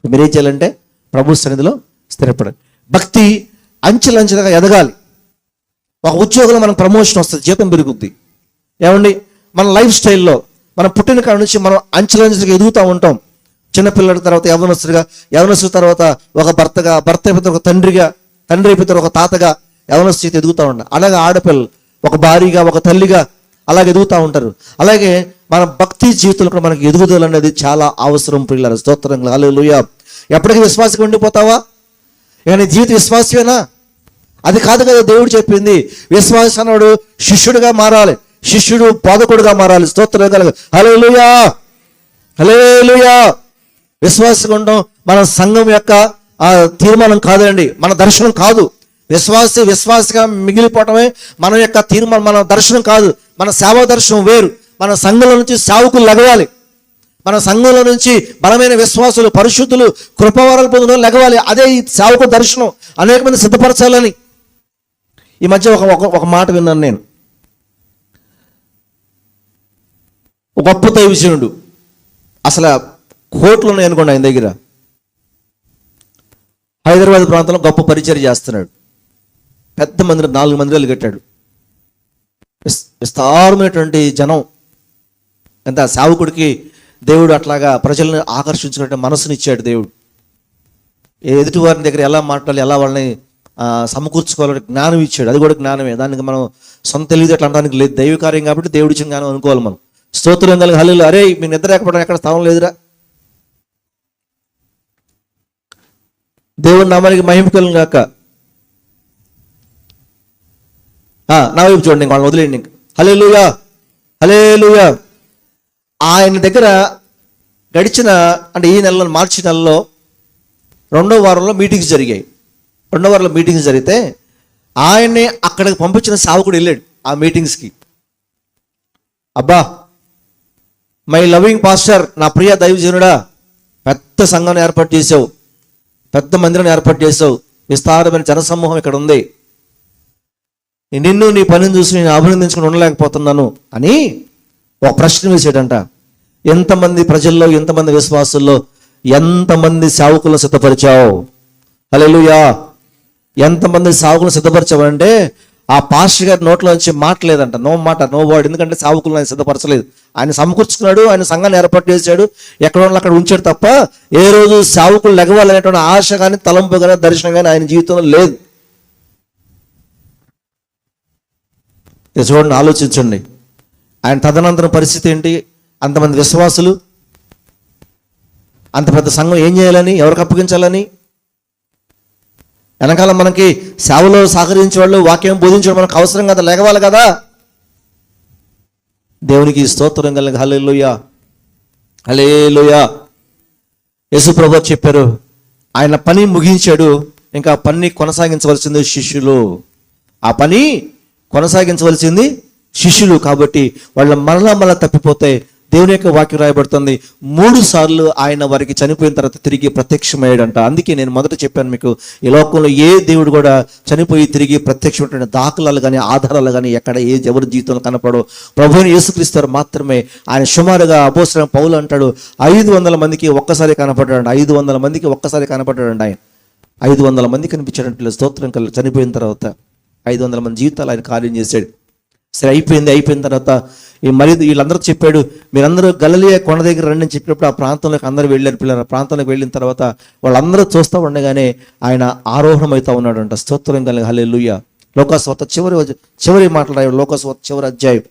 మీరేం చేయాలంటే ప్రభు సన్నిధిలో స్థిరపడాలి. భక్తి అంచెలంచెలుగా ఎదగాలి. ఒక ఉద్యోగంలో మనకు ప్రమోషన్ వస్తుంది, జీతం పెరుగుద్ది. ఏమండి, మన లైఫ్ స్టైల్లో మనం పుట్టిన కాడ నుంచి మనం అంచెలంచెలుగా ఎదుగుతూ ఉంటాం. చిన్నపిల్లల తర్వాత యవనస్తుల తర్వాత ఒక భర్తగా, భర్త అయిపోతే ఒక తండ్రిగా, తండ్రి అయిపోతే ఒక తాతగా, యవన స్థితి ఎదుగుతూ ఉంటారు. అలాగే ఆడపిల్లలు ఒక భార్యగా, ఒక తల్లిగా అలాగే ఎదుగుతూ ఉంటారు. అలాగే మన భక్తి జీవితంలో కూడా మనకి ఎదుగుదల అనేది చాలా అవసరం. ప్రియులారా, స్తోత్రం, హల్లెలూయా. ఎప్పటికీ విశ్వాసంగా ఉండిపోతావా? ఇక నీ జీవిత విశ్వాసమేనా? అది కాదు కదా దేవుడు చెప్పింది. విశ్వాస అన్నాడు శిష్యుడిగా మారాలి, శిష్యుడు బోధకుడుగా మారాలి. స్తోత్రం కలగ, హల్లెలూయా, హల్లెలూయా. విశ్వాసంగా ఉండడం మన సంఘం యొక్క తీర్మానం కాదండి, మన దర్శనం కాదు. విశ్వాసిగా మిగిలిపోవటమే మన యొక్క తీర్మానం, మన దర్శనం కాదు. మన సేవా దర్శనం వేరు. మన సంఘంలో నుంచి సేవకులు లెగవాలి. మన సంఘంలో నుంచి బలమైన విశ్వాసులు, పరిశుద్ధులు, కృపవరాలు పొందడం లెగవాలి. అదే ఈ సేవకు దర్శనం. అనేక మంది సిద్ధపరచాలని. ఈ మధ్య ఒక మాట విన్నాను నేను. ఒక గొప్ప దైవజనుడు, అసలు కోట్లు ఉన్నాయి అనుకోండి ఆయన దగ్గర, హైదరాబాద్ ప్రాంతంలో గొప్ప పరిచర్య చేస్తున్నాడు. పెద్ద మందిరం, 4 మందిరాలు కట్టాడు. విస్తారమైనటువంటి జనం. ఎంత సేవకుడికి దేవుడు అట్లాగా ప్రజలను ఆకర్షించుకునే మనసునిచ్చాడు దేవుడు. ఎదుటి వారి దగ్గర ఎలా మాట్లాడాలి, ఎలా వాళ్ళని సమకూర్చుకోవాలని జ్ఞానం ఇచ్చాడు. అది కూడా జ్ఞానమే. దానికి మనం సొంత తెలివితేటలు అనడానికి లేదు, దైవ కార్యం కాబట్టి దేవుడి ఇచ్చిన జ్ఞానం అనుకోవాలి మనం. స్తోత్రం కలిగి హల్లెలూయా. అరే మీ నిద్ర ఎక్కడం ఎక్కడ స్థానం లేదురా. దేవుడి నామానికి మహిమ కలుగును గాక. నా వైపు చూడండి, వాళ్ళని వదిలేయండి. హల్లెలూయా, హల్లెలూయా. ఆయన దగ్గర గడిచిన అంటే ఈ నెలలో, మార్చి నెలలో 2వ వారంలో మీటింగ్స్ జరిగాయి. 2వ వారంలో మీటింగ్స్ జరిగితే ఆయన్ని అక్కడికి పంపించిన సేవకుడు వెళ్ళాడు ఆ మీటింగ్స్కి. అబ్బా, మై లవింగ్ పాస్టర్, నా ప్రియ దైవజనుడా, పెద్ద సంఘాన్ని ఏర్పాటు చేసావు, పెద్ద మందిరాన్ని ఏర్పాటు చేసావు, విస్తారమైన జనసమూహం ఇక్కడ ఉంది, నిన్ను నీ పనిని చూసి నేను అభినందించుకుని ఉండలేకపోతున్నాను అని ఒక ప్రశ్న వేసాడంట. ఎంతమంది ప్రజల్లో, ఎంతమంది విశ్వాసుల్లో, ఎంతమంది సేవకులను సిద్ధపరిచావు? హల్లెలూయా. ఎంతమంది సేవకులను సిద్ధపరిచావంటే ఆ పాస్టర్ గారి నోట్లో నుంచి మాట్లేదంట, నో వర్డ్. ఎందుకంటే సేవకులను ఆయన సిద్ధపరచలేదు. ఆయన సమకూర్చుకున్నాడు, ఆయన సంఘాన్ని ఏర్పాటు చేశాడు, ఎక్కడ ఉన్న అక్కడ ఉంచాడు తప్ప ఏ రోజు సేవకులు లెగవాలనేటువంటి ఆశ కానీ, తలంపు కానీ, దర్శనం కానీ ఆయన జీవితంలో లేదు. చూడండి, ఆలోచించండి. ఆయన తదనంతరం పరిస్థితి ఏంటి? అంతమంది విశ్వాసులు, అంత పెద్ద సంఘం ఏం చేయాలని, ఎవరికి అప్పగించాలని? వెనకాల మనకి సేవలో సహకరించే వాళ్ళు, వాక్యం బోధించడం మనకు అవసరం కదా, లేగవాలి కదా. దేవునికి స్తోత్రం కలిగి హల్లెలూయా, హల్లెలూయా. యేసు ప్రభువు చెప్పారు, ఆయన పని ముగించాడు, ఇంకా పని కొనసాగించవలసింది శిష్యులు. ఆ పని కొనసాగించవలసింది శిష్యులు. కాబట్టి వాళ్ళ మరలా తప్పిపోతే దేవుని యొక్క వాక్యం రాయబడుతుంది, 3 సార్లు ఆయన వారికి చనిపోయిన తర్వాత తిరిగి ప్రత్యక్షమయ్యాడంట. అందుకే నేను మొదట చెప్పాను మీకు, ఈ లోకంలో ఏ దేవుడు కూడా చనిపోయి తిరిగి ప్రత్యక్షమైన దాఖలాలు కానీ, ఆధారాలు కానీ ఎక్కడ ఎవరి జీవితంలో కనపడో. ప్రభువైన యేసుక్రీస్తు మాత్రమే. ఆయన సుమారుగా అపోస్తలుడైన పౌలు అంటాడు, 500 మందికి ఒక్కసారి కనపడ్డాడు. 500 మందికి ఒక్కసారి కనపడ్డాడండి ఆయన. 500 మంది కనిపించాడంటే స్తోత్రం కలిగి. చనిపోయిన తర్వాత 500 మంది జీవితాలు ఆయన కార్యం చేశాడు. సరే, అయిపోయిన తర్వాత మరి వీళ్ళందరూ చెప్పాడు, మీరందరూ గలిలయ కొండ దగ్గర రండి అని చెప్పినప్పుడు ఆ ప్రాంతంలోకి అందరూ వెళ్ళారు. పిల్లలు ప్రాంతంలోకి వెళ్ళిన తర్వాత వాళ్ళందరూ చూస్తూ ఉండగానే ఆయన ఆరోహణం అవుతా ఉన్నాడంట. స్తోత్రం కలిగి హల్లెలూయా. లోకాసువార్త చివరి మాటలు రాయడు. లోకాసువార్త చివరి అధ్యాయం,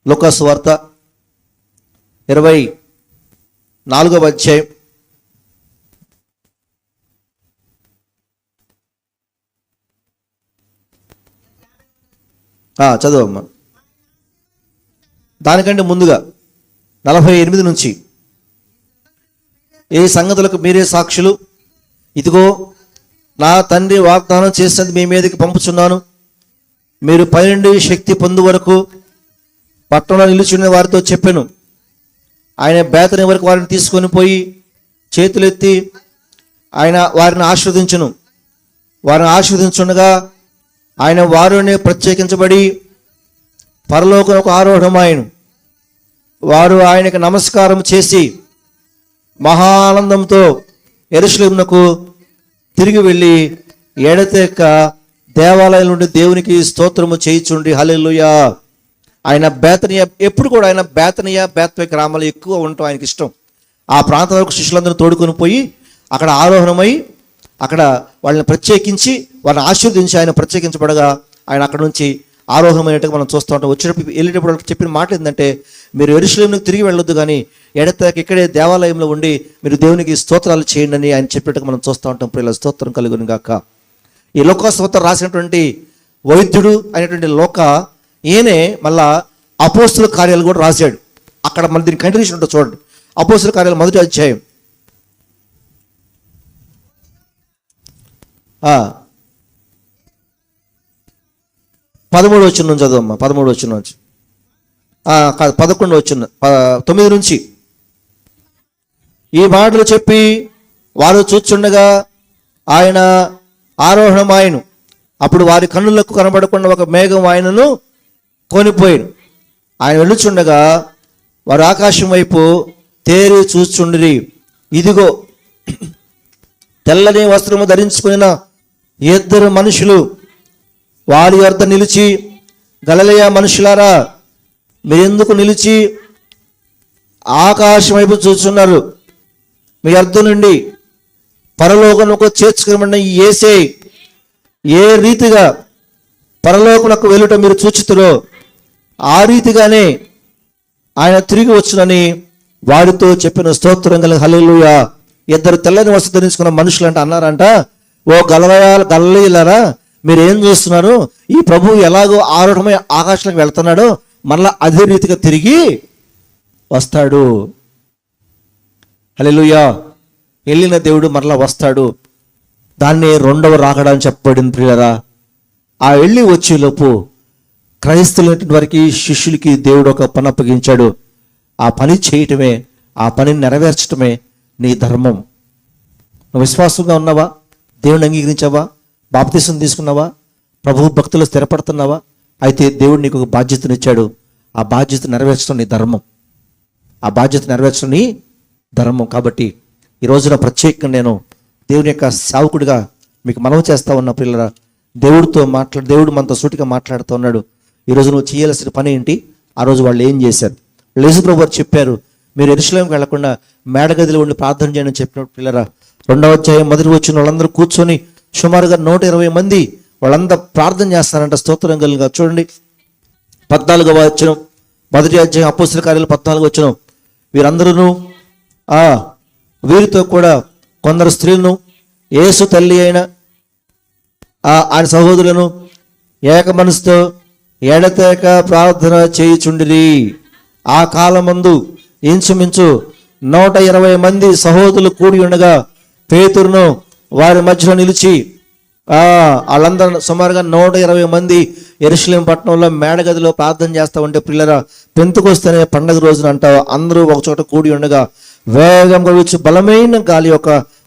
లోకాసువార్త 24వ అధ్యాయం చదువమ్మా. దానికంటే ముందుగా 48 నుంచి, ఏ సంగతులకు మీరే సాక్షులు, ఇదిగో నా తండ్రి వాగ్దానం చేసినది మీ మీదకి పంపుచున్నాను, మీరు పైనుండి శక్తి పొందు వరకు పట్టణంలో నిలుచున్న వారితో చెప్పాను. ఆయన బేతని వరకు వారిని తీసుకొని పోయి చేతులెత్తి ఆయన వారిని ఆశీర్వదించును. వారిని ఆశీర్వదించుండగా ఆయన వారిని ప్రత్యేకించబడి పరలోకమునకు ఆరోహణమాయను. వారు ఆయనకు నమస్కారం చేసి మహానందంతో యెరూషలేమునకు తిరిగి వెళ్ళి ఎడతెక్క దేవాలయం నుండి దేవునికి స్తోత్రము చేయిచుండి హల్లెలూయా. ఆయన బేతనియా, ఎప్పుడు కూడా ఆయన బేతనియా, బేత్వే గ్రామాలు ఎక్కువ ఉండటం ఆయనకి ఇష్టం. ఆ ప్రాంతం వరకు శిష్యులందరూ తోడుకొని పోయి అక్కడ ఆరోహణమై అక్కడ వాళ్ళని ప్రత్యేకించి వాళ్ళని ఆశీర్వదించి ఆయన ప్రత్యేకించబడగా ఆయన అక్కడ నుంచి ఆరోహణమైనట్టుగా మనం చూస్తూ ఉంటాం. వచ్చేటప్పుడు వెళ్ళేటప్పుడు వాళ్ళకి చెప్పిన మాట ఏంటంటే, మీరు యెరూషలేముకు తిరిగి వెళ్ళొద్దు, కానీ ఎడతెగక ఇక్కడే దేవాలయంలో ఉండి మీరు దేవునికి స్తోత్రాలు చేయండి అని ఆయన చెప్పినట్టుగా మనం చూస్తూ ఉంటాం. ప్రియుల స్తోత్రం కలుగును గాక. ఈ లోకాస్తోత్రం రాసినటువంటి వైద్యుడు అనేటువంటి ఈయనే మళ్ళా అపోస్తుల కార్యాలు కూడా రాశాడు. అక్కడ మన దీని కంటిన్యూషన్ ఉంటుంది చూడండి. అపోస్తుల కార్యాలు 1వ అధ్యాయం 13వ వచనం నుంచి చదువమ్మా. 13వ వచనం నుంచి 11వ వచనం 9 నుంచి. ఈ మాటలు చెప్పి వారు చూచుండగా ఆయన ఆరోహణమాయను. అప్పుడు వారి కన్నులకు కనబడకుండా ఒక మేఘం ఆయనను కొనిపోయాను. ఆయన వెళ్ళుచుండగా వారు ఆకాశం వైపు తేరి చూచుండిరి. ఇదిగో తెల్లని వస్త్రము ధరించుకున్న 2 మనుషులు వారి వద్ద నిలిచి, గలిలయ మనుషులారా, మీరెందుకు నిలిచి ఆకాశం వైపు చూస్తున్నారు? మీ అర్థం నుండి పరలోకమునకు చేర్చుకున్న ఈ యేసే ఏ రీతిగా పరలోకమునకు వెళ్ళుట మీరు చూచుతురో ఆ రీతిగానే ఆయన తిరిగి వచ్చునని వారితో చెప్పిన. స్తోత్రం కల హల్లెలూయా. 2 తెల్లని వస్త్రం ధరించుకున్న మనుషులు అన్నారంట, ఓ గలిలయులారా, మీరు ఏం చూస్తున్నారు? ఈ ప్రభువు ఎలాగో ఆరోహణమై ఆకాశానికి వెళ్తున్నాడో మళ్ళా అదే రీతిగా తిరిగి వస్తాడు. హల్లెలూయా. వెళ్ళిన దేవుడు మరలా వస్తాడు. దాన్ని 2వ రాకడ అని చెప్పబడింది. ప్రియులారా, ఆ వెళ్ళి వచ్చేలోపు క్రైస్తవులైన వారికి, శిష్యులకి దేవుడు ఒక పని అప్పగించాడు. ఆ పని చేయటమే, ఆ పనిని నెరవేర్చడమే నీ ధర్మం. నువ్వు విశ్వాసంగా ఉన్నావా? దేవుని అంగీకరించావా? బాప్తిసం తీసుకున్నావా? ప్రభు భక్తులు స్థిరపడుతున్నావా? అయితే దేవుడు నీకు ఒక బాధ్యతనిచ్చాడు. ఆ బాధ్యత నెరవేర్చడం నీ ధర్మం. ఆ బాధ్యత నెరవేర్చడం నీ ధర్మం. కాబట్టి ఈ రోజున ప్రత్యేకంగా నేను దేవుని యొక్క సేవకుడిగా మీకు మనవి చేస్తా ఉన్నా. పిల్లరా, దేవుడు మనతో సూటిగా మాట్లాడుతూ ఉన్నాడు. ఈరోజు నువ్వు చేయాల్సిన పని ఏంటి? ఆ రోజు వాళ్ళు ఏం చేశారు? యేసు ప్రభువు వారు చెప్పారు, మీరు యెరూషలేముకు వెళ్లకుండా మేడగదిలో ఉండి ప్రార్థన చేయని చెప్పినప్పుడు, పిల్లరా 2వ అధ్యాయం 1వ వచనం వాళ్ళందరూ కూర్చొని సుమారుగా 120 మంది వాళ్ళందరూ ప్రార్థన చేస్తారంట. స్తోత్రం కలుగా. చూడండి 14వ వచనం, 1వ అధ్యాయం అపోస్తలుల కార్యాలు 14వ వచనం. వీరందరూ వీరితో కూడా కొందరు స్త్రీలను, యేసు తల్లి అయిన ఆయన సహోదరులను ఏక మనసుతో ఎడతెగక ప్రార్థన చేయుచుండిరి. ఆ కాలమందు ఇంచుమించు 120 మంది సహోదరులు కూడి ఉండగా పేతురును వారి మధ్యలో నిలిచి, వాళ్ళందరూ సుమారుగా 120 మంది యెరూషలేము పట్టణంలో మేడగదిలో ప్రార్థన చేస్తూ ఉంటే, పిల్లరా, పెంతెకొస్తేనే పండగ రోజున అంటావు అందరూ ఒక చోట కూడి ఉండగా వేగంగా వచ్చి బలమైన గాలి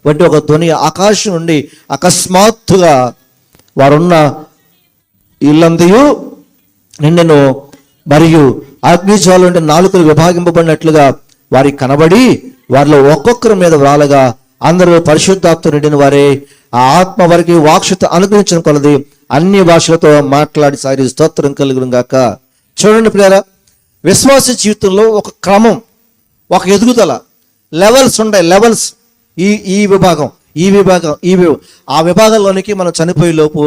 వంటి ఒక ధ్వని ఆకాశం నుండి అకస్మాత్తుగా వారున్న ఇల్లంతయు నిండెను. మరియు అగ్నిజ్వాల నుండి నాలుకలు విభాగింపబడినట్లుగా వారికి కనబడి వారిలో ఒక్కొక్కరి మీద వ్రాలగా అందరూ పరిశుద్ధాత్మ నిండిన వారే. ఆ ఆత్మ వారికి వాక్శత అనుగ్రహించిన కొలది అన్ని భాషలతో మాట్లాడి సారి. స్తోత్రం కలుగును గాక. చూడండి ప్రియారా, విశ్వాస జీవితంలో ఒక క్రమం, ఒక ఎదుగుదల, లెవెల్స్ ఉంటాయి. లెవెల్స్, ఈ విభాగం, ఆ విభాగంలోనికి మనం చనిపోయే లోపు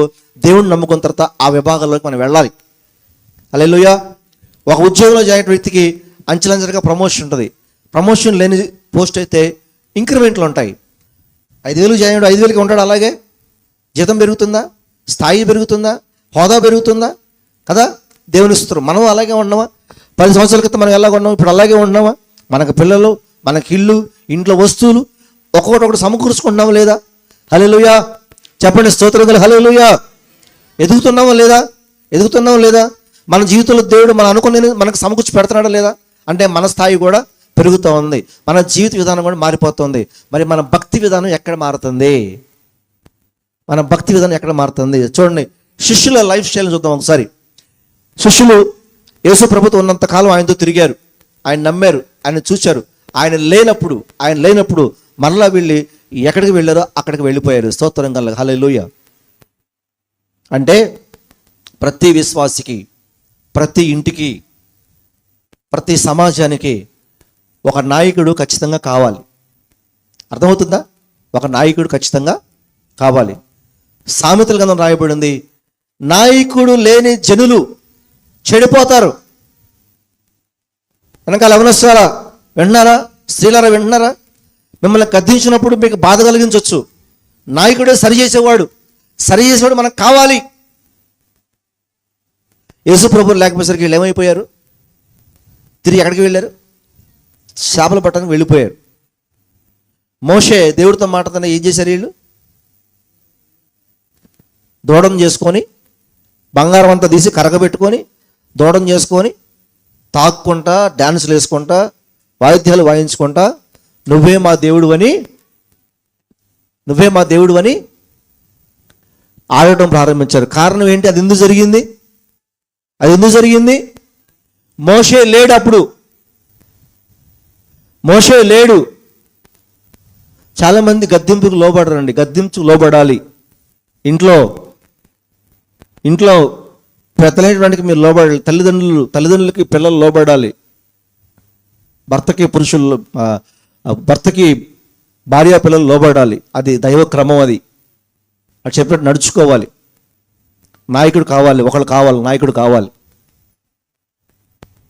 దేవుడిని నమ్ముకున్న తర్వాత ఆ విభాగంలోకి మనం వెళ్ళాలి. హల్లెలూయా. ఒక ఉద్యోగంలో జాయిన్ వ్యక్తికి అంచెలంచెలుగా ప్రమోషన్ ఉంటుంది. ప్రమోషన్ లేని పోస్ట్ అయితే ఇంక్రిమెంట్లు ఉంటాయి. 5,000 జాయిన్ 5,000కి ఉంటాడు. అలాగే జీతం పెరుగుతుందా? స్థాయి పెరుగుతుందా? హోదా పెరుగుతుందా? కదా, దేవుని స్తుత్రం. మనం అలాగే ఉన్నామా? 10 సంవత్సరాల క్రితం మనం ఎలాగ ఉన్నాం, ఇప్పుడు అలాగే ఉన్నామా? మనకు పిల్లలు, మనకి ఇల్లు, ఇంట్లో వస్తువులు ఒక్కొక్కటి సమకూర్చుకుంటున్నామా లేదా? హల్లెలూయా. చెప్పండి స్తోత్రం కల. హల్లెలూయా. ఎదుగుతున్నామా లేదా? మన జీవితంలో దేవుడు మనం అనుకునే మనకు సమకూర్చి పెడుతున్నాడా లేదా? అంటే మన స్థాయి కూడా పెరుగుతూ ఉంది, మన జీవిత విధానం కూడా మారిపోతుంది. మరి మన భక్తి విధానం ఎక్కడ మారుతుంది? చూడండి, శిష్యుల లైఫ్ స్టైల్ని చూద్దాం ఒకసారి. శిష్యులు యేసు ప్రభుతో ఉన్నంత కాలం ఆయనతో తిరిగారు, ఆయన నమ్మారు, ఆయన చూశారు. ఆయన లేనప్పుడు మరలా వీళ్ళు ఎక్కడికి వెళ్ళారో అక్కడికి వెళ్ళిపోయారు. స్తోత్రం కలుగు. హల్లెలూయా. అంటే ప్రతి విశ్వాసికి, ప్రతి ఇంటికి, ప్రతి సమాజానికి ఒక నాయకుడు ఖచ్చితంగా కావాలి. అర్థమవుతుందా? ఒక నాయకుడు ఖచ్చితంగా కావాలి. సామెతల గ్రంథం రాయబడింది, నాయకుడు లేని జనులు చెడిపోతారు. వెనకాల యవనస్తులారా వింటున్నారా, స్త్రీలారా వింటున్నారా? మిమ్మల్ని గద్దించినప్పుడు మీకు బాధ కలిగించవచ్చు. నాయకుడే సరిచేసేవాడు మనకు కావాలి. యేసు ప్రభువు లేకపోయేసరికి వీళ్ళు ఏమైపోయారు? తిరిగి ఎక్కడికి వెళ్ళారు? చేపలు పట్టడానికి వెళ్ళిపోయారు. మోషే దేవుడితో మాట్లాడుతున్న ఏం చేశారు? వీళ్ళు దూడం చేసుకొని బంగారం అంతా తీసి కరగబెట్టుకొని దూడం చేసుకొని తాక్కుంటా, డ్యాన్సులు వేసుకుంటా, వాయిద్యాలు వాయించుకుంటా నువ్వే మా దేవుడు అని ఆడటం ప్రారంభించారు. కారణం ఏంటి? అది ఎందుకు జరిగింది? మోషే లేడు. అప్పుడు మోషే లేడు. చాలామంది గద్దింపుకు లోబడరండి. గద్దింపుకు లోబడాలి. ఇంట్లో పెద్దలైనటువంటి మీరు లోబడాలి. తల్లిదండ్రులకి పిల్లలు లోబడాలి. భర్తకి భార్య పిల్లలు లోబడాలి. అది దైవ క్రమం. అది చెప్పినట్టు నడుచుకోవాలి. నాయకుడు కావాలి, నాయకుడు కావాలి.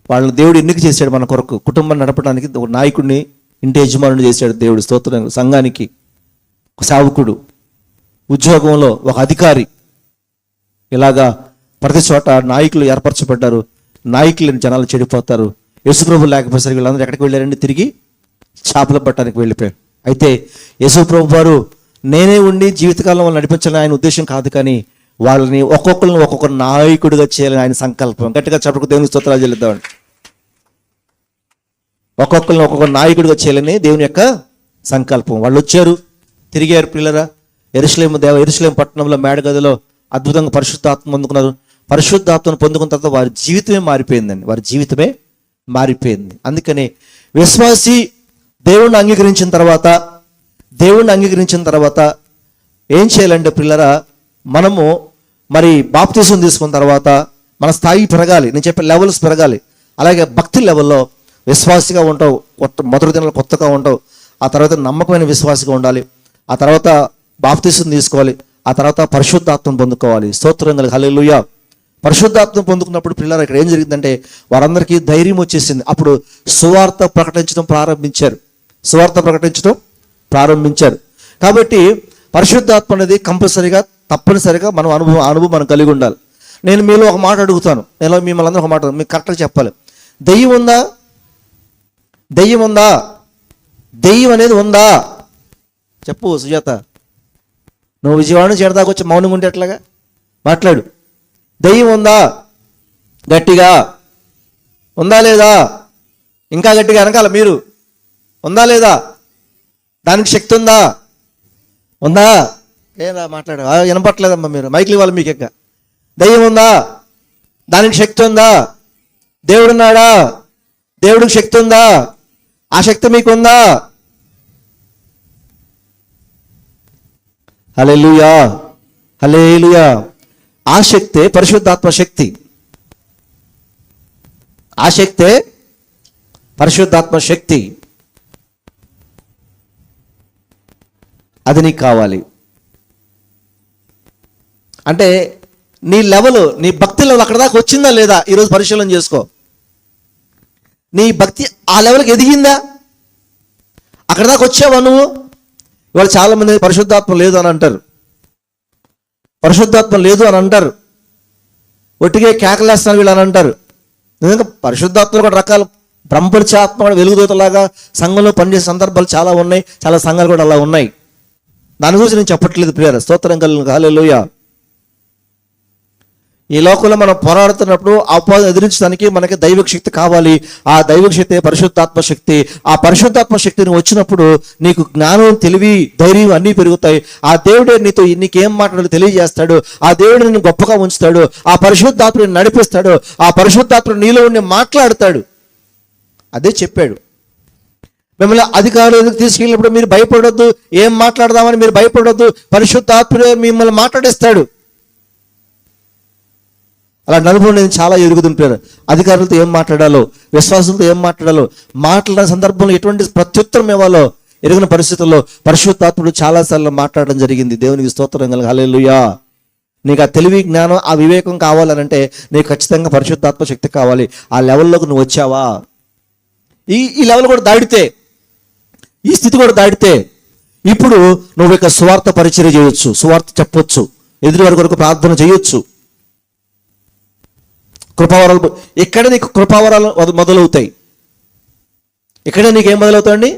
వాళ్ళని దేవుడు ఎన్నిక చేశాడు మన కొరకు. కుటుంబాన్ని నడపడానికి ఒక నాయకుడిని, ఇంటి యజమానుని చేశాడు దేవుడు. స్తోత్రం. సంఘానికి ఒక సేవకుడు, ఉద్యోగంలో ఒక అధికారి, ఇలాగా ప్రతి చోట నాయకులు ఏర్పరచబడ్డారు. నాయకులని జనాలు చెడిపోతారు. యేసుప్రభు లేకపోయేసరికి వీళ్ళందరూ ఎక్కడికి వెళ్ళారండి? తిరిగి చేపలు పట్టడానికి వెళ్ళిపోయారు. అయితే యేసుప్రభు వారు నేనే ఉండి జీవితకాలం వాళ్ళు నడిపించాలని ఆయన ఉద్దేశం కాదు, కానీ వాళ్ళని ఒక్కొక్కరిని ఒక్కొక్క నాయకుడిగా చేయాలని ఆయన సంకల్పం. గట్టిగా చెప్పకు దేవుని స్తోత్రాలు చెల్లిద్దామండి. ఒక్కొక్కరిని ఒక్కొక్క నాయకుడిగా చేయాలని దేవుని యొక్క సంకల్పం. వాళ్ళు వచ్చారు, తిరిగారు. పిల్లరా, యెరూషలేము పట్టణంలో మేడగదిలో అద్భుతంగా పరిశుద్ధాత్మ పొందుకున్నారు. పరిశుద్ధాత్మను పొందుకున్న తర్వాత వారి జీవితమే మారిపోయింది. అందుకని విశ్వాసి దేవుణ్ణి అంగీకరించిన తర్వాత ఏం చేయాలంటే పిల్లరా, మనము మరి బాప్తిసం తీసుకున్న తర్వాత మన స్థాయి పెరగాలి. నేను చెప్పే లెవెల్స్ పెరగాలి. అలాగే భక్తి లెవెల్లో విశ్వాసిగా ఉంటావు. మొదటి దినాలు కొత్తగా ఉంటావు. ఆ తర్వాత నమ్మకమైన విశ్వాసిగా ఉండాలి. ఆ తర్వాత బాప్తిసం తీసుకోవాలి. ఆ తర్వాత పరిశుద్ధాత్మను పొందుకోవాలి. స్తోత్రం కలుగు. హల్లెలూయా. పరిశుద్ధాత్మను పొందుకున్నప్పుడు పిల్లలు ఇక్కడ ఏం జరిగిందంటే వారందరికీ ధైర్యం వచ్చేసింది. అప్పుడు సువార్త ప్రకటించడం ప్రారంభించారు. కాబట్టి పరిశుద్ధాత్మ అనేది తప్పనిసరిగా మనం అనుభవం మనం కలిగి ఉండాలి. నేను మీలో ఒక మాట అడుగుతాను. నేను మిమ్మల్ని అందరూ ఒక మాట మీకు కరెక్ట్గా చెప్పాలి. దెయ్యం ఉందా? దెయ్యం అనేది ఉందా? చెప్పు సుజాత. నువ్వు విజయవాడ నుంచి ఎడదాకా వచ్చి మౌనంగా ఉంటే ఎట్లాగా? మాట్లాడు. దెయ్యం ఉందా? గట్టిగా ఉందా లేదా? ఇంకా గట్టిగా వెనకాల మీరు. ఉందా లేదా? దానికి శక్తి ఉందా? ఏరా మాట్లాడు. వినపట్లేదమ్మా మీరు. మైక్లు ఇవ్వాలి మీకు. ఎక్క దెయ్యం ఉందా? దానికి శక్తి ఉందా? దేవుడున్నాడా? దేవుడికి శక్తి ఉందా? ఆ శక్తి మీకుందా? హల్లెలూయా. ఆ శక్తే పరిశుద్ధాత్మ శక్తి. అది నీకు కావాలి. అంటే నీ భక్తి లెవెల్ అక్కడ దాకా వచ్చిందా లేదా? ఈరోజు పరిశీలన చేసుకో. నీ భక్తి ఆ లెవెల్కి ఎదిగిందా? అక్కడ దాకా వచ్చావా నువ్వు? ఇవాళ చాలామంది పరిశుద్ధాత్మ లేదు అని అంటారు. ఒట్టిగే కేకలేస్తున్నారు వీళ్ళు అని అంటారు. నిజంగా పరిశుద్ధాత్మలు కూడా రకాలు. బ్రహ్మపరిచే ఆత్మ కూడా వెలుగుదూతలాగా సంఘంలో పనిచేసే సందర్భాలు చాలా ఉన్నాయి. చాలా సంఘాలు కూడా అలా ఉన్నాయి. దాని గురించి నేను చెప్పట్లేదు ప్రియరా. స్తోత్రం కలుగును. హల్లెలూయా. ఈ లోకంలో మనం పోరాడుతున్నప్పుడు అపవాదం ఎదిరించడానికి మనకి దైవిక శక్తి కావాలి. ఆ దైవిక శక్తి పరిశుద్ధాత్మ శక్తి. ఆ పరిశుద్ధాత్మ శక్తిని వచ్చినప్పుడు నీకు జ్ఞానం, తెలివి, ధైర్యం అన్నీ పెరుగుతాయి. ఆ దేవుడే నీకేం మాట్లాడాలో తెలియజేస్తాడు. ఆ దేవుడు నిన్ను గొప్పగా ఉంచుతాడు. ఆ పరిశుద్ధాత్మని నడిపిస్తాడు. ఆ పరిశుద్ధాత్మ నీలో ఉండి మాట్లాడతాడు. అదే చెప్పాడు. మిమ్మల్ని అధికారులకు తీసుకెళ్ళినప్పుడు మీరు భయపడొద్దు. ఏం మాట్లాడదామని మీరు భయపడొద్దు. పరిశుద్ధాత్ముడే మిమ్మల్ని మాట్లాడిస్తాడు. అలా అనుభవం నేను చాలా ఎరుగుతుంటాను. అధికారులతో ఏం మాట్లాడాలో, విశ్వాసంతో ఏం మాట్లాడాలో, మాట్లాడిన సందర్భంలో ఎటువంటి ప్రత్యుత్తరం ఇవ్వాలో, ఎరిగిన పరిస్థితుల్లో పరిశుద్ధాత్ముడు చాలాసార్లు మాట్లాడడం జరిగింది. దేవునికి స్తోత్రం కలుగు. హల్లెలూయా. నీకు ఆ తెలివి, జ్ఞానం, ఆ వివేకం కావాలనంటే నీకు ఖచ్చితంగా పరిశుద్ధాత్మ శక్తి కావాలి. ఆ లెవెల్లోకి నువ్వు వచ్చావా? ఈ లెవెల్ కూడా దాటితే, ఈ స్థితి కూడా దాటితే ఇప్పుడు నువ్వు ఇక సువార్త పరిచర్య చేయొచ్చు, సువార్త చెప్పొచ్చు, ఎదుటి వారి కొరకు ప్రార్థన చేయొచ్చు. కృపావరాలు ఇక్కడ నీకు కృపావరాలు మొదలవుతాయి. ఇక్కడే నీకేం మొదలవుతాయండి?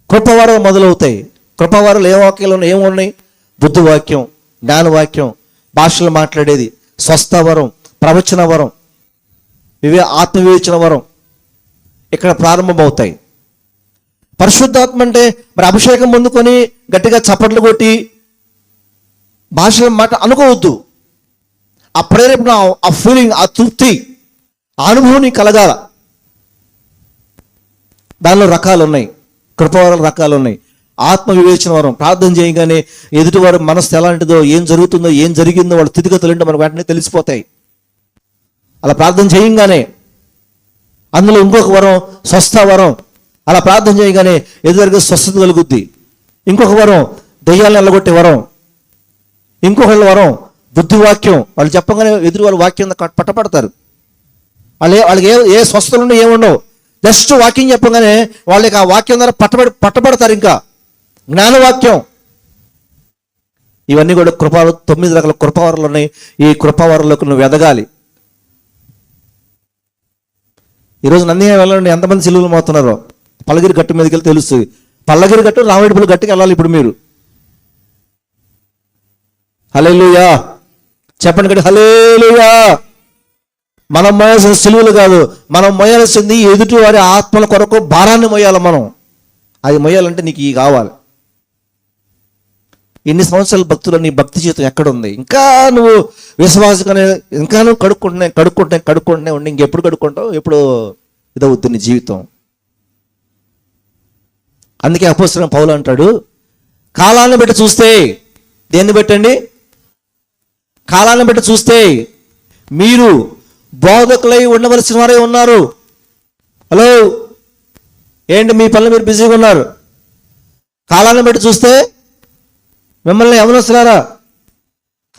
కృపావరాలు మొదలవుతాయి. కృపావరాలు ఏ వాక్యాలు ఉన్నాయి? ఏమున్నాయి? బుద్ధి వాక్యం, జ్ఞానవాక్యం, భాషలు మాట్లాడేది, స్వస్థవరం, ప్రవచన వరం, ఆత్మవివేచన వరం ఇక్కడ ప్రారంభమవుతాయి. పరిశుద్ధాత్మ అంటే మరి అభిషేకం పొందుకొని గట్టిగా చప్పట్లు కొట్టి భాషల మాట అనుకోవద్దు. ఆ ప్రేరేపణ, ఆ ఫీలింగ్, ఆ తృప్తి, ఆ అనుభవం నీకు కలగాల. దానిలో రకాలు ఉన్నాయి, కృపవరాల రకాలు ఉన్నాయి. ఆత్మ వివేచన వరం, ప్రార్థన చేయగానే ఎదుటివారు మనసు ఎలాంటిదో, ఏం జరుగుతుందో, ఏం జరిగిందో, వాళ్ళ స్థితిగతులు ఏంటో మనకు వెంటనే తెలిసిపోతాయి. అలా ప్రార్థన చేయంగానే. అందులో ఇంకొక వరం స్వస్థ వరం. అలా ప్రార్థన చేయగానే ఎదురుగా స్వస్థత కలుగుద్ది. ఇంకొక వరం దెయ్యాలను వెళ్ళగొట్టే వరం. ఇంకొక వరం బుద్ధివాక్యం. వాళ్ళు చెప్పగానే ఎదురు వాళ్ళ వాక్యం పట్టపడతారు. వాళ్ళకి ఏ స్వస్థలు ఏముండవు. జస్ట్ వాక్యం చెప్పగానే వాళ్ళకి ఆ వాక్యం ద్వారా పట్టబడతారు. ఇంకా జ్ఞానవాక్యం. ఇవన్నీ కూడా కృపాలు, 9 రకాల కృపావరాలు ఉన్నాయి. ఈ కృపావరాలకు నువ్వు ఎదగాలి. ఈరోజు నందిగా వెళ్ళండి, ఎంతమంది సిలువలు మోతున్నారో. పల్లగిరి గట్టు మీదకి వెళ్ళి తెలుస్తుంది. పల్లగిరి గట్టు, రామేడుపల్లి గట్టుకి వెళ్ళాలి ఇప్పుడు మీరు. హల్లెలూయా చెప్పండి గట్టి, హల్లెలూయా. మనం మోయాల్సిన సిలువలు కాదు, మనం మోయాల్సింది ఎదుటి వారి ఆత్మల కొరకు భారాన్ని మోయాలి. మనం అది మోయాలంటే నీకు ఈ కావాలి. ఎన్ని సంవత్సరాల భక్తులు, నీ భక్తి జీవితం ఎక్కడుంది? ఇంకా నువ్వు విశ్వాసగానే ఇంకా నువ్వు కడుక్కుంటే ఉండి ఇంకెప్పుడు కడుక్కుంటావు? ఎప్పుడు ఇదవుద్ది నీ జీవితం. అందుకే అపోస్తలుడైన పౌలు అంటాడు, కాలాన్ని బట్టి చూస్తే, దేన్ని బట్టండి? కాలాన్ని బట్టి చూస్తే మీరు బోధకులై ఉండవలసిన వారే ఉన్నారు. హలో, ఏంటి మీ పనులు మీరు బిజీగా ఉన్నారు? కాలాన్ని బట్టి చూస్తే మిమ్మల్ని యవనస్తులారా,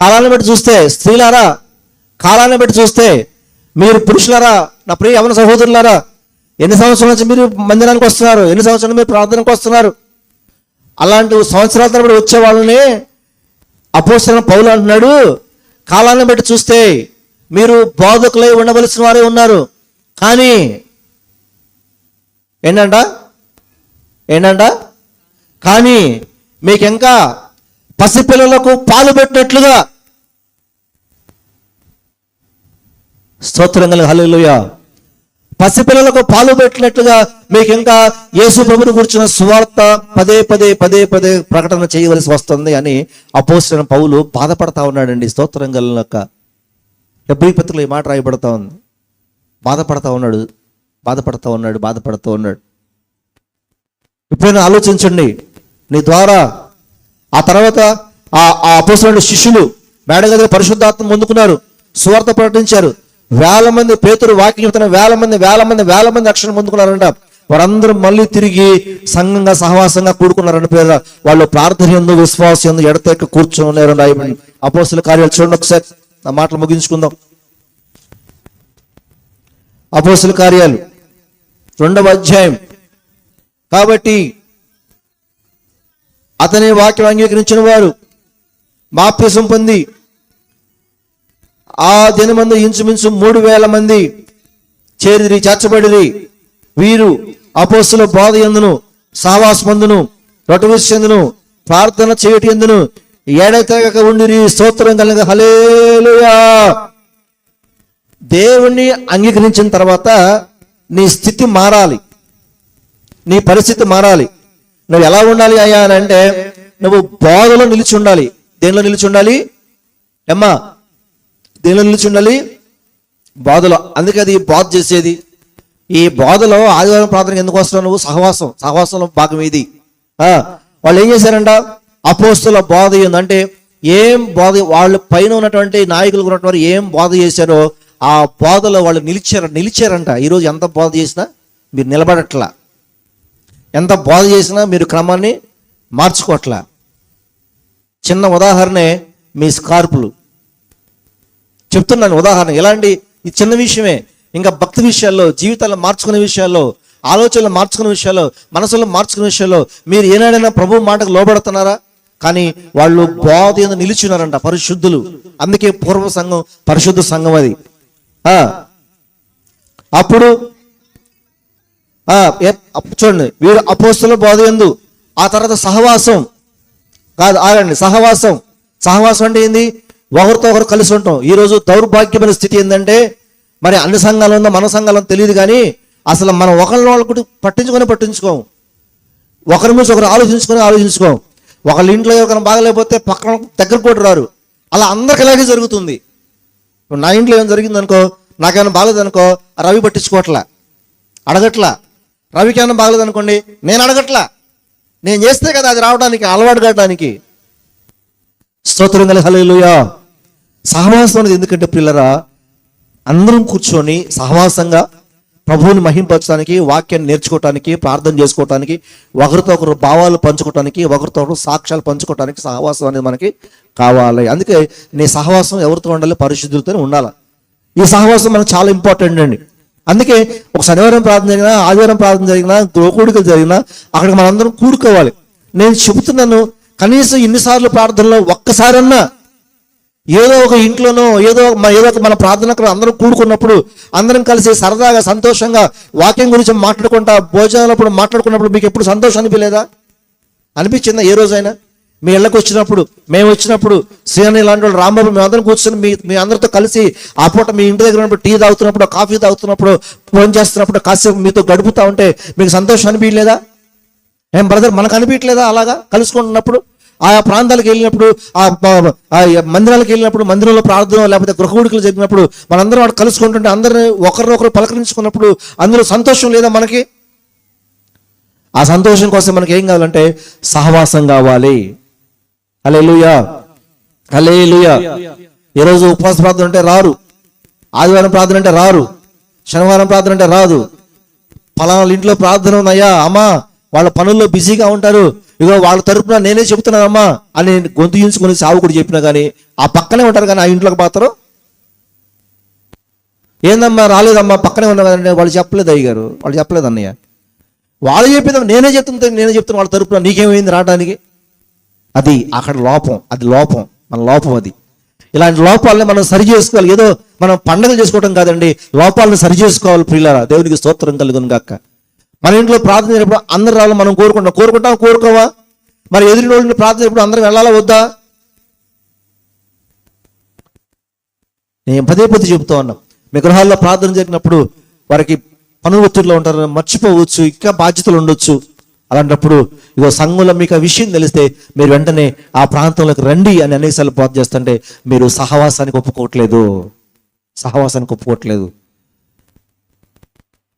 కాలాన్ని బట్టి చూస్తే స్త్రీలారా, కాలాన్ని బట్టి చూస్తే మీరు పురుషులారా, నా ప్రియ యవన సహోదరులారా, ఎన్ని సంవత్సరాల నుంచి మీరు మందిరానికి వస్తున్నారు? ఎన్ని సంవత్సరాలు మీరు ప్రార్థనకు వస్తున్నారు? అలాంటి సంవత్సరాల తరబడి వచ్చే వాళ్ళని అపోస్తలుడైన పౌలు అంటున్నాడు, కాలాన్ని బట్టి చూస్తే మీరు బోధకులై ఉండవలసిన వారే ఉన్నారు. కానీ ఏంటంట కానీ మీకు ఇంకా పసిపిల్లలకు పాలు పెట్టినట్లుగా. స్తోత్రం కలుగు. హల్లెలూయా. పసిపిల్లలకు పాలు పెట్టినట్లుగా మీకు ఇంకా యేసు ప్రభువుని గురించిన సువార్త పదే ప్రకటన చేయవలసి వస్తుంది అని అపోస్తలుడైన పౌలు బాధపడతా ఉన్నాడండి. స్తోత్రం కలుగుగాక. హెబ్రీ పత్రికలో ఈ మాట రాయబడతా ఉంది. బాధపడతా ఉన్నాడు. ఎప్పుడైనా ఆలోచించండి, నీ ద్వారా ఆ తర్వాత ఆ అపోస్తలుడైన శిష్యులు మేడగదిలో పరిశుద్ధాత్మ పొందుకున్నారు, సువార్త ప్రకటించారు. 1000 మంది, పేతురు వాక్యం చెప్తున్న 1000 మంది రక్షణ పొందుకున్నారంట. వారందరూ మళ్ళీ తిరిగి సంఘంగా సహవాసంగా కూడుకున్నారంట. పేద వాళ్ళు ప్రార్థన యందు, విశ్వాసం యందు ఎడతెక్క కూర్చొని ఉన్నారు. అపోస్తలుల కార్యాలు చూడండి ఒకసారి, నా మాటలు ముగించుకుందాం. అపోస్తలుల కార్యాలు 2వ అధ్యాయం. కాబట్టి అతని వాక్యం అంగీకరించిన వారు బాప్తిసం పొంది ఆ దినమందు ఇంచుమించు 3000 మంది చేర్చబడిరి. వీరు అపోస్తలుల బోధ యందును, సహవాసమందును, రొట్టె విషయందును, ప్రార్థన చేయటి యందును ఎడతెగక ఉండిరి. స్తోత్రం కలుగు. హల్లెలూయా. దేవుణ్ణి అంగీకరించిన తర్వాత నీ స్థితి మారాలి, నీ పరిస్థితి మారాలి. నువ్వు ఎలా ఉండాలి అయ్యా అని అంటే, నువ్వు బోధలో నిలిచి ఉండాలి. దేనిలో నిలిచి ఉండాలి అమ్మా? దేనిలో నిలిచి ఉండాలి? బోధలో. అందుకే అది బోధ చేసేది. ఈ బోధలో ఆదివారం ప్రార్థనకి ఎందుకు వస్తున్నావు నువ్వు? సహవాసంలో భాగం ఇది. వాళ్ళు ఏం చేశారంట? అపోస్తలుల బోధ ఏందంటే, ఏం బోధ, వాళ్ళ పైన ఉన్నటువంటి నాయకులు ఉన్నటువంటి ఏం బోధ చేశారో ఆ బోధలో వాళ్ళు నిలిచారంట. ఈరోజు ఎంత బోధ చేసినా మీరు నిలబడట్లా. ఎంత బోధ చేసినా మీరు క్రమాన్ని మార్చుకోవట్లా. చిన్న ఉదాహరణే మీ స్కార్పులు. చెప్తున్నాను ఉదాహరణ. ఇలాంటి ఈ చిన్న విషయమే. ఇంకా భక్తి విషయాల్లో, జీవితాల్లో మార్చుకునే విషయాల్లో, ఆలోచనలు మార్చుకునే విషయాల్లో, మనసులో మార్చుకునే విషయాల్లో మీరు ఏనాడైనా ప్రభు మాటకు లోబడుతున్నారా? కానీ వాళ్ళు బోధ మీద నిలిచినారంట, పరిశుద్ధులు. అందుకే పూర్వ సంఘం పరిశుద్ధ సంఘం అది. అప్పుడు చూడండి, వీడు అపోస్తలుల బోధ యందు, ఆ తర్వాత సహవాసం కాదు, ఆగండి, సహవాసం. సహవాసం అంటే ఏంది? ఒకరితో ఒకరు కలిసి ఉంటాం. ఈరోజు దౌర్భాగ్యమైన స్థితి ఏంటంటే, మరి అన్ని సంఘాలు ఉందో మన సంఘాలు తెలియదు, కానీ అసలు మనం ఒకరిని పట్టించుకోము. ఒకరి నుంచి ఒకరు ఆలోచించుకోం. ఒకళ్ళ ఇంట్లో ఎవరికైనా బాగలేకపోతే పక్కన దగ్గర కూడా రారు. అలా అందరికి ఇలాగే జరుగుతుంది. నా ఇంట్లో ఏమైనా జరిగింది అనుకో, నాకేమైనా బాగలేదు అనుకో, రవి పట్టించుకోవట్లా, అడగట్లా. రవికి ఏమైనా బాగలేదు అనుకోండి, నేను అడగట్లా. నేను చేస్తే కదా అది రావడానికి, అలవాటు కావడానికి. స్తోత్రం కలిగి హల్లెలూయా. సహవాసం అనేది ఎందుకంటే పిల్లరా, అందరం కూర్చొని సహవాసంగా ప్రభువుని మహింపరచడానికి, వాక్యాన్ని నేర్చుకోవటానికి, ప్రార్థన చేసుకోవటానికి, ఒకరితో ఒకరు భావాలు పంచుకోవటానికి, ఒకరితో ఒకరు సాక్ష్యాలు పంచుకోవటానికి సహవాసం అనేది మనకి కావాలి. అందుకే నీ సహవాసం ఎవరితో ఉండాలి? పరిశుద్ధులతో ఉండాలి. ఈ సహవాసం మనకు చాలా ఇంపార్టెంట్ అండి. అందుకే ఒక శనివారం ప్రార్థన జరిగినా, ఆదివారం ప్రార్థన జరిగినా, గోకూడికలు జరిగినా అక్కడికి మనందరం కూడుకోవాలి. నేను చెబుతున్నాను, కనీసం ఇన్నిసార్లు ప్రార్థనలో ఒక్కసారన్నా ఏదో ఒక ఇంట్లోనో ఏదో ఒక మన ప్రార్థనకు అందరం కూడుకున్నప్పుడు, అందరం కలిసి సరదాగా సంతోషంగా వాక్యం గురించి మాట్లాడుకుంటా, భోజనాలప్పుడు మాట్లాడుకున్నప్పుడు మీకు ఎప్పుడు సంతోషం అనిపించిందా? ఏ రోజైనా మీ ఇళ్ళకి వచ్చినప్పుడు, మేము వచ్చినప్పుడు, శ్రీని లాంటి వాళ్ళు, రాంబాబు, మేము అందరం కూర్చొని మీ అందరితో కలిసి ఆ పూట మీ ఇంటి దగ్గర ఉన్నప్పుడు టీ తాగుతున్నప్పుడు, కాఫీ తాగుతున్నప్పుడు, ఫోన్ చేస్తున్నప్పుడు కాసేపు మీతో గడుపుతా ఉంటే మీకు సంతోషం అనిపించలేదా? ఏం బ్రదర్, మనకు అనిపించలేదా? అలాగా కలుసుకుంటున్నప్పుడు, ఆయా ప్రాంతాలకు వెళ్ళినప్పుడు, ఆ మందిరాలకు వెళ్ళినప్పుడు, మందిరంలో ప్రార్థన లేకపోతే గృహకూడికలు జరిగినప్పుడు మనందరం వాడు కలుసుకుంటుంటే, అందరిని ఒకరినొకరు పలకరించుకున్నప్పుడు అందులో సంతోషం లేదా మనకి? ఆ సంతోషం కోసం మనకి ఏం కావాలంటే సహవాసం కావాలి. హల్లెలూయా, హల్లెలూయా. ఈరోజు ఉపవాస ప్రార్థన అంటే రారు, ఆదివారం ప్రార్థన అంటే రారు, శనివారం ప్రార్థన అంటే రాదు. ఫలానా ఇంట్లో ప్రార్థన ఉన్నాయా, అమ్మా వాళ్ళ పనుల్లో బిజీగా ఉంటారు, ఇగో వాళ్ళ తరపున నేనే చెబుతున్నానమ్మా అని గొంతు యించుకొని సావుకుడు చెప్పినా కానీ ఆ పక్కనే ఉంటారు, కానీ ఆ ఇంట్లోకి మాత్రం ఏందమ్మా రాలేదమ్మా పక్కనే ఉన్నా కదండి, వాళ్ళు చెప్పలేదు అయ్యగారు, వాళ్ళు చెప్పలేదు అన్నయ్య, వాళ్ళు చెప్పేది నేనే చెప్తున్నా వాళ్ళ తరపున, నీకేమైంది రావడానికి? అది అక్కడ లోపం, అది లోపం, మన లోపం అది. ఇలాంటి లోపాలని మనం సరి చేసుకోవాలి. ఏదో మనం పండుగలు చేసుకోవడం కాదండి, లోపాలను సరి చేసుకోవాలి ప్రియులారా. దేవునికి స్తోత్రం కలుగును గాక. మన ఇంట్లో ప్రార్థన చేసినప్పుడు అందరు రావాలి మనం కోరుకోవా? మరి ఎదురు వాళ్ళని ప్రార్థన చేసినప్పుడు అందరం వెళ్ళాలా వద్దా? నేను పదే చెబుతా ఉన్నా, మీ గృహాల్లో ప్రార్థన జరిగినప్పుడు వారికి పనులు ఒత్తిడిలో ఉంటారు, మర్చిపోవచ్చు, ఇంకా బాధ్యతలు ఉండొచ్చు. అలాంటప్పుడు ఇగో సంఘంలో మీకు ఆ విషయం తెలిస్తే మీరు వెంటనే ఆ ప్రాంతంలోకి రండి అని అనేసార్లు బోధ చేస్తుంటే మీరు సహవాసానికి ఒప్పుకోవట్లేదు.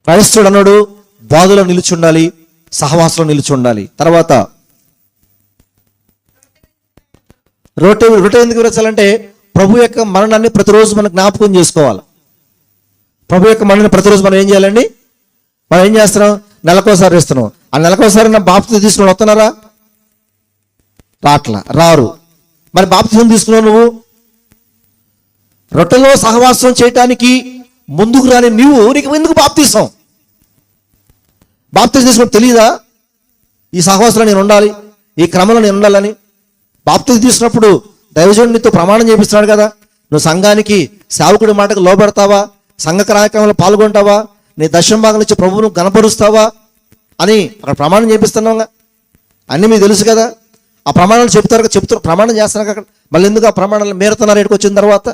క్రైస్తవుడు అన్నాడు బోధలో నిలిచి ఉండాలి, సహవాసంలో నిలిచి ఉండాలి. తర్వాత రొట్టె ఎందుకు విరచాలంటే ప్రభు యొక్క మరణాన్ని ప్రతిరోజు మనం జ్ఞాపకం చేసుకోవాలి. ప్రభు యొక్క మరణాన్ని ప్రతిరోజు మనం ఏం చేయాలండి? మనం ఏం చేస్తున్నాం? నెలకోసారి ఇస్తున్నాం. ఆ నెలకోసారి నా బాప్తిజం తీసుకుని వస్తున్నారా? రారు. మరి బాప్తిజం తీసుకున్నావు నువ్వు? రొట్టెలో సహవాసం చేయటానికి ముందుకు రాని నీకు ఎందుకు బాప్తిజం తీసుకుని తెలియదా? ఈ సహవాసంలో నేను ఉండాలి, ఈ క్రమంలో నేను ఉండాలని. బాప్తిజం తీసుకున్నప్పుడు దైవజనుడు నీతో ప్రమాణం చేపిస్తున్నాడు కదా, నువ్వు సంఘానికి సేవకుడి మాటకు లోబడతావా, సంఘ కార్యక్రమంలో పాల్గొంటావా, నీ దశమ భాగం నుంచి ప్రభువును గణపరుస్తావా అని అక్కడ ప్రమాణం చేపిస్తున్నావుగా. అన్నీ మీకు తెలుసు కదా. ఆ ప్రమాణాలు చెప్తారు ప్రమాణం చేస్తున్నారు అక్కడ. మళ్ళీ ఎందుకు ఆ ప్రమాణాలు మీరుతున్నారు? ఇక్కడికి వచ్చిన తర్వాత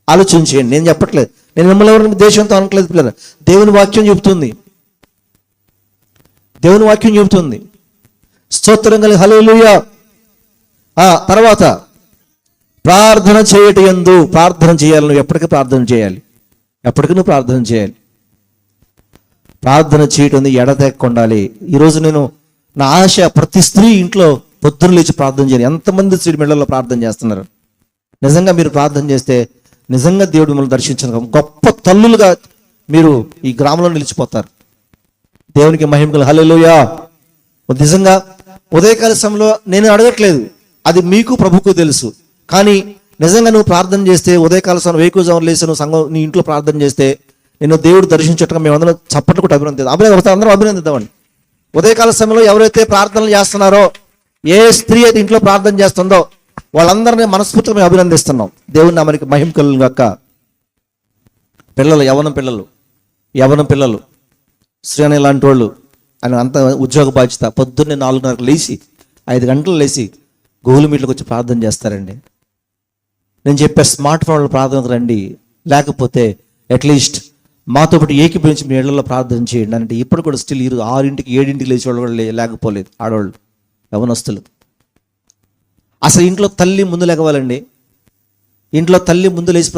ఆలోచించేయండి. నేను చెప్పట్లేదు, నేను మిమ్మల్ని ఎవరిని దేశంతో అనట్లేదు పిల్లలు. దేవుని వాక్యం చెబుతుంది. స్తోత్రం కలిగి హల్లెలూయా. తర్వాత ప్రార్థన చేయటందు ప్రార్థన చేయాలి. నువ్వు ఎప్పటికీ ప్రార్థన చేయాలి. ప్రార్థన చేయటం ఎడతెక్క ఉండాలి. ఈరోజు నేను నా ఆశ ప్రతి స్త్రీ ఇంట్లో పొద్దున్న లేచి ప్రార్థన చేయాలి. ఎంతమంది స్త్రీ మెడల్లో ప్రార్థన చేస్తున్నారు? నిజంగా మీరు ప్రార్థన చేస్తే నిజంగా దేవుడు మిమ్మల్ని దర్శించిన గొప్ప తల్లులుగా మీరు ఈ గ్రామంలో నిలిచిపోతారు. దేవునికి మహిమ కలుగు. హల్లెలూయా. నిజంగా ఉదయకాల సమయంలో నేను అడగట్లేదు, అది మీకు ప్రభుకు తెలుసు. కానీ నిజంగా నువ్వు ప్రార్థన చేస్తే ఉదయకాల సమయం వేకువజామున లేసి నువ్వు సంఘం నీ ఇంట్లో ప్రార్థన చేస్తే నిన్ను దేవుడు దర్శించటం మేమందరం చప్పట్లు కూడా అందరం అభినందిద్దామండి. ఉదయకాల సమయంలో ఎవరైతే ప్రార్థనలు చేస్తున్నారో, ఏ స్త్రీ అయితే ఇంట్లో ప్రార్థన చేస్తుందో వాళ్ళందరినీ మనస్ఫూర్తిగా మేము అభినందిస్తున్నాం. దేవుని నామానికి మహిమ కలుగును గాక. పిల్లలు, యవ్వనం పిల్లలు శ్రీని లాంటి వాళ్ళు ఆయన అంత ఉద్యోగ బాధ్యత పొద్దున్నే 4:30 లేచి 5 గంటలు లేచి గూగుల్ మీట్లోకి వచ్చి ప్రార్థన చేస్తారండి. నేను చెప్పే స్మార్ట్ ఫోన్లో ప్రార్థనకు రండి, లేకపోతే అట్లీస్ట్ మాతో పాటు ఏకీభవించి మీ ఇళ్లలో ప్రార్థన చేయండి అంటే ఇప్పుడు కూడా స్టిల్ 6ంటికి 7ంటికి లేచి వాళ్ళు కూడా లేకపోలేదు. ఆడవాళ్ళు, యవనస్తులు. అసలు ఇంట్లో తల్లి ముందు లేకవాలండి. ఇంట్లో తల్లి ముందు లేచి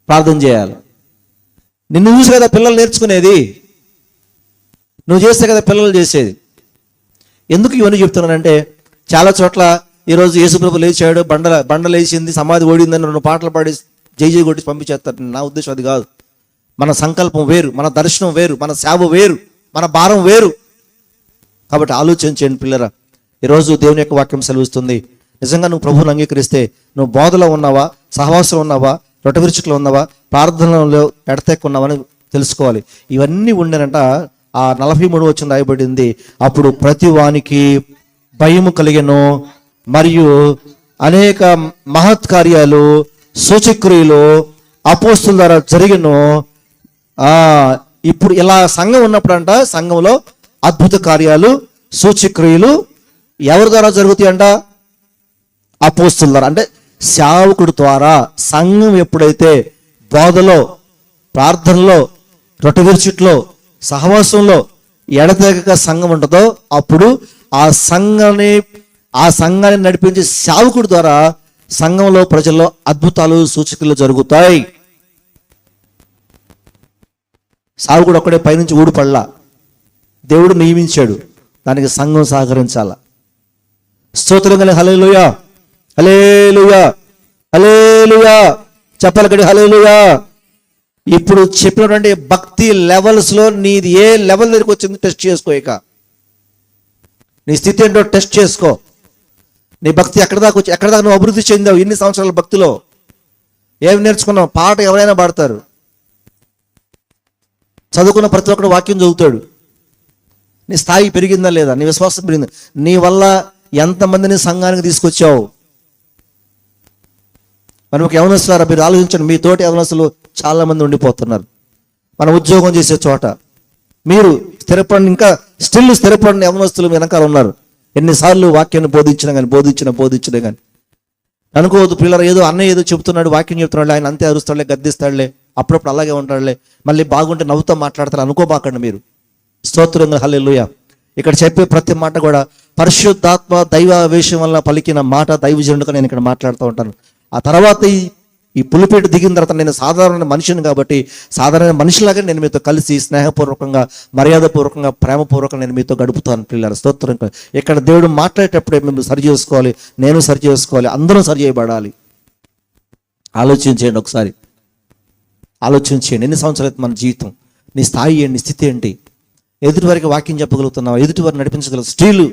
ప్రార్థన చేయాలి. నిన్ను చూసి కదా పిల్లలు నేర్చుకునేది, నువ్వు చేస్తే కదా పిల్లలు చేసేది. ఎందుకు ఇవన్నీ చెప్తున్నానంటే, చాలా చోట్ల ఈరోజు యేసుప్రభు లేచాడు, బండ లేచింది, సమాధి ఓడిందని 2 పాటలు పాడి జై జై కొట్టి పంపించేస్తారు. నా ఉద్దేశం అది కాదు. మన సంకల్పం వేరు, మన దర్శనం వేరు, మన సేవ వేరు, మన భారం వేరు. కాబట్టి ఆలోచించండి పిల్లరా. ఈరోజు దేవుని యొక్క వాక్యం సెలవుస్తుంది. నిజంగా నువ్వు ప్రభువుని అంగీకరిస్తే నువ్వు బోధలో ఉన్నావా, సహవాసంలో ఉన్నావా, రొట్టవిరుచుట్లో ఉన్నావా, ప్రార్థనలో ఎడతెక్కున్నావని తెలుసుకోవాలి. ఇవన్నీ ఉండేనంట. ఆ 43 వచనం రాయబడింది, అప్పుడు ప్రతి వానికి భయము కలిగెను మరియు అనేక మహత్కార్యాలు సూచక్రియలు అపోస్తుల ద్వారా జరిగెను. ఇప్పుడు ఇలా సంఘం ఉన్నప్పుడంట, సంఘంలో అద్భుత కార్యాలు సూచక్రియలు ఎవరి ద్వారా జరుగుతాయంట? అపోస్తుల ద్వారా. అంటే సేవకుడి ద్వారా. సంఘం ఎప్పుడైతే బోధలో, ప్రార్థనలో, రొట్టెవిరుచుట్లో, సహవాసంలో ఎడతెగక సంఘం ఉంటుందో అప్పుడు ఆ సంఘాన్ని నడిపించే సేవకుడి ద్వారా సంఘంలో ప్రజల్లో అద్భుతాలు సూచకులు జరుగుతాయి. సేవకుడు ఒక్కడే పైనుంచి ఊడిపడలా, దేవుడు నియమించాడు. దానికి సంఘం సహకరించాల. స్తోత్రం కలిగి హల్లెలూయా, హల్లెలూయా, హల్లెలూయా చెప్పాలి కడి హల్లెలూయా. ఇప్పుడు చెప్పినటువంటి భక్తి లెవెల్స్లో నీది ఏ లెవెల్ దగ్గరికి వచ్చింది టెస్ట్ చేసుకో. ఇక నీ స్థితి ఏంటో టెస్ట్ చేసుకో. నీ భక్తి ఎక్కడ దాకా నువ్వు అభివృద్ధి చెందావు? ఇన్ని సంవత్సరాల భక్తిలో ఏమి నేర్చుకున్నావు? పాట ఎవరైనా పాడతారు, చదువుకున్న ప్రతి ఒక్కడు వాక్యం చదువుతాడు. నీ స్థాయి పెరిగిందా లేదా? నీ విశ్వాసం పెరిగిందా? నీ వల్ల ఎంతమందిని సంఘానికి తీసుకొచ్చావు? మరి ఒక యవనస్తులారా మీరు ఆలోచించండి. మీ తోటి యవనస్తులు చాలా మంది ఉండిపోతున్నారు. మన ఉద్యోగం చేసే చోట మీరు స్థిరపడిన, ఇంకా స్టిల్ స్థిరపడిన యవనస్తులు వెనకాల ఉన్నారు. ఎన్నిసార్లు వాక్యాన్ని బోధించినా కానీ అనుకోవద్దు పిల్లలు. ఏదో అన్నయ్య ఏదో చెప్తున్నాడు, వాక్యం చెప్తున్నాడు, ఆయన అంతే అరుస్తాడులే, గద్దిస్తాడులే, అప్పుడప్పుడు అలాగే ఉంటాడులే, మళ్ళీ బాగుంటే నవ్వుతో మాట్లాడతారు అనుకోబాకండి మీరు. స్తోత్రంగా హల్లెలూయా. ఇక్కడ చెప్పే ప్రతి మాట కూడా పరిశుద్ధాత్మ దైవావేశం వల్ల పలికిన మాట, దైవజనుడుగా నేను ఇక్కడ మాట్లాడుతూ ఉంటాను. ఆ తర్వాత ఈ పులిపేట దిగిన తర్వాత నేను సాధారణ మనిషిని కాబట్టి సాధారణ మనిషిలాగా నేను మీతో కలిసి స్నేహపూర్వకంగా, మర్యాదపూర్వకంగా, ప్రేమపూర్వకంగా నేను మీతో గడుపుతాను పిల్లలు. స్తోత్రం. ఇక్కడ దేవుడు మాట్లాడేటప్పుడే మేము సరి చేసుకోవాలి, నేను సరి చేసుకోవాలి, అందరం సరి చేయబడాలి. ఆలోచించేయండి ఒకసారి, ఆలోచించేయండి. ఎన్ని సంవత్సరాలు మన జీవితం, నీ స్థాయి ఏంటి, స్థితి ఏంటి? ఎదుటివారికి వాక్యం చెప్పగలుగుతున్నావా? ఎదుటివారిని నడిపించగలరు? స్త్రీలు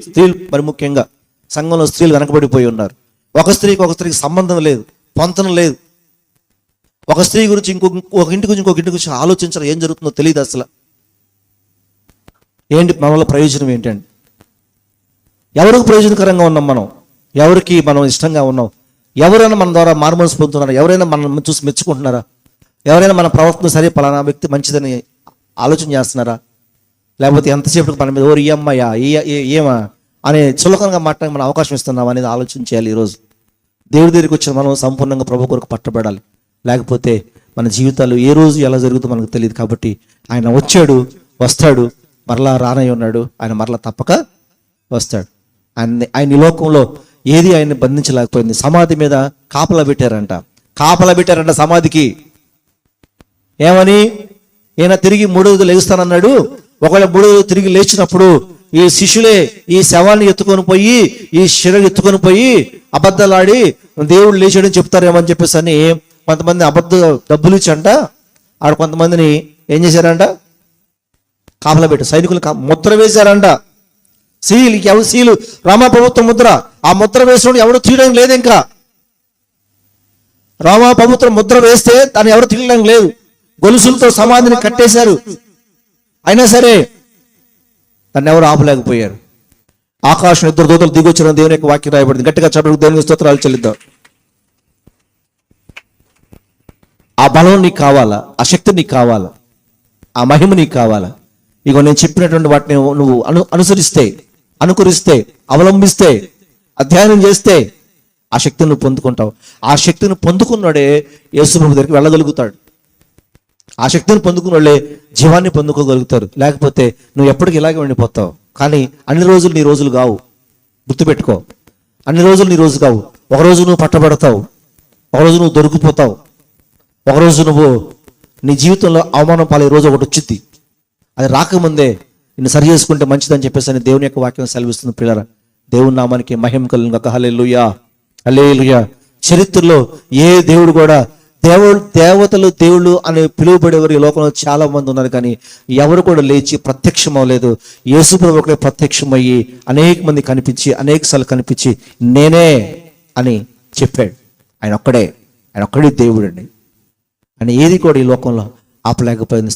మరి ముఖ్యంగా సంఘంలో స్త్రీలు వెనకబడిపోయి ఉన్నారు. ఒక స్త్రీకి సంబంధం లేదు, పొంతన లేదు. ఒక స్త్రీ గురించి ఒక ఇంటి గురించి ఆలోచించడం, ఏం జరుగుతుందో తెలియదు అసలు. ఏంటి మన వల్ల ప్రయోజనం ఏంటండి? ఎవరికి ప్రయోజనకరంగా ఉన్నాం మనం? ఎవరికి మనం ఇష్టంగా ఉన్నాం? ఎవరైనా మన ద్వారా మారుమనసు పొందుతున్నారా? ఎవరైనా మనం చూసి మెచ్చుకుంటున్నారా? ఎవరైనా మన ప్రవర్తన సరే పలానా వ్యక్తి మంచిదని ఆలోచన చేస్తున్నారా? లేకపోతే ఎంతసేపటికి మన మీద ఓరి అమ్మాయా ఏమా అనే చులకనగా మాట్లాడి మనం అవకాశం ఇస్తున్నాం అనేది ఆలోచించాలి. ఈరోజు దేవుడి దగ్గరికి వచ్చిన మనం సంపూర్ణంగా ప్రభు కొరకు పట్టబడాలి. లేకపోతే మన జీవితాలు ఏ రోజు ఎలా జరుగుతుందో మనకు తెలియదు. కాబట్టి ఆయన వచ్చాడు, వస్తాడు, మరలా రానై ఉన్నాడు, ఆయన మరలా తప్పక వస్తాడు. ఆయన ఈ లోకంలో ఏది ఆయన్ని బంధించలేకపోయింది. సమాధి మీద కాపలా పెట్టారంట సమాధికి. ఏమని? ఈయన తిరిగి 3వ రోజు లేస్తానన్నాడు. ఒకవేళ 3వ రోజు తిరిగి లేచినప్పుడు ఈ శిష్యులే ఈ శవాన్ని ఎత్తుకొని పోయి, ఈ శిరని ఎత్తుకొని పోయి అబద్ధాలాడి దేవుడు లేచాడని చెప్తారేమని చెప్పేసి అని కొంతమంది అబద్ధ డబ్బులు ఇచ్చంట. ఆడ కొంతమందిని ఏం చేశారంట? కాపలా పెట్టు, సైనికులు ముద్ర వేశారంట. సీలు ఎవరు సీలు? రోమా ప్రభుత్వం ముద్ర. ఆ ముద్ర వేసినప్పుడు ఎవరు తీయడం లేదు. ఇంకా రోమా ప్రభుత్వం ముద్ర వేస్తే దాన్ని ఎవరు తీయడం లేదు. గొలుసులతో సమాధిని కట్టేశారు. అయినా సరే దాన్ని ఎవరు ఆపలేకపోయారు. ఆకాశం ఇద్దరు దూతలు దిగొచ్చిన దేవుని యొక్క వాక్యం రాయబడింది. గట్టిగా చెప్పడానికి దేవునికి స్తోత్రాలు చెల్లిద్దాం. ఆ బలం నీకు కావాలా? ఆ శక్తి నీకు కావాలా? ఆ మహిమ నీకు కావాలా? ఇగో నేను చెప్పినటువంటి వాటిని నువ్వు అనుసరిస్తే, అనుకరిస్తే, అవలంబిస్తే, అధ్యయనం చేస్తే ఆ శక్తిని నువ్వు పొందుకుంటావు. ఆ శక్తిని పొందుకున్నాడే యేసు ప్రభు దగ్గరికి వెళ్ళగలుగుతాడు. ఆ శక్తిని పొందుకున్నోళ్ళే జీవాన్ని పొందుకోగలుగుతారు. లేకపోతే నువ్వు ఎప్పటికీ ఇలాగే ఉండిపోతావు. కానీ అన్ని రోజులు నీ రోజులు కావు. గుర్తుపెట్టుకో, అన్ని రోజులు నీ రోజు కావు. ఒకరోజు నువ్వు పట్టబడతావు, ఒకరోజు నువ్వు దొరికిపోతావు, ఒకరోజు నువ్వు నీ జీవితంలో అవమానం పాలే రోజు ఒకటి వచ్చింది. అది రాకముందే నిన్ను సరి చేసుకుంటే మంచిదని చెప్పేసి అని దేవుని యొక్క వాక్యం సెలవిస్తుంది. పిల్లరా, దేవుని నామానికి మహిమ కలుగుగాక. హల్లెలూయా, హల్లెలూయా. చరిత్రలో ఏ దేవుడు కూడా దేవతలు దేవుళ్ళు అని పిలువబడేవారు ఈ లోకంలో చాలా మంది ఉన్నారు, కానీ ఎవరు కూడా లేచి ప్రత్యక్షం అవ్వలేదు. యేసు ప్రభువు ఒకడే ప్రత్యక్షమయ్యి అనేక మంది కనిపించి, అనేక సార్లు కనిపించి నేనే అని చెప్పాడు. ఆయన ఒక్కడే దేవుడు అండి. ఆయన ఏది కూడా ఈ లోకంలో ఆపలేకపోయింది.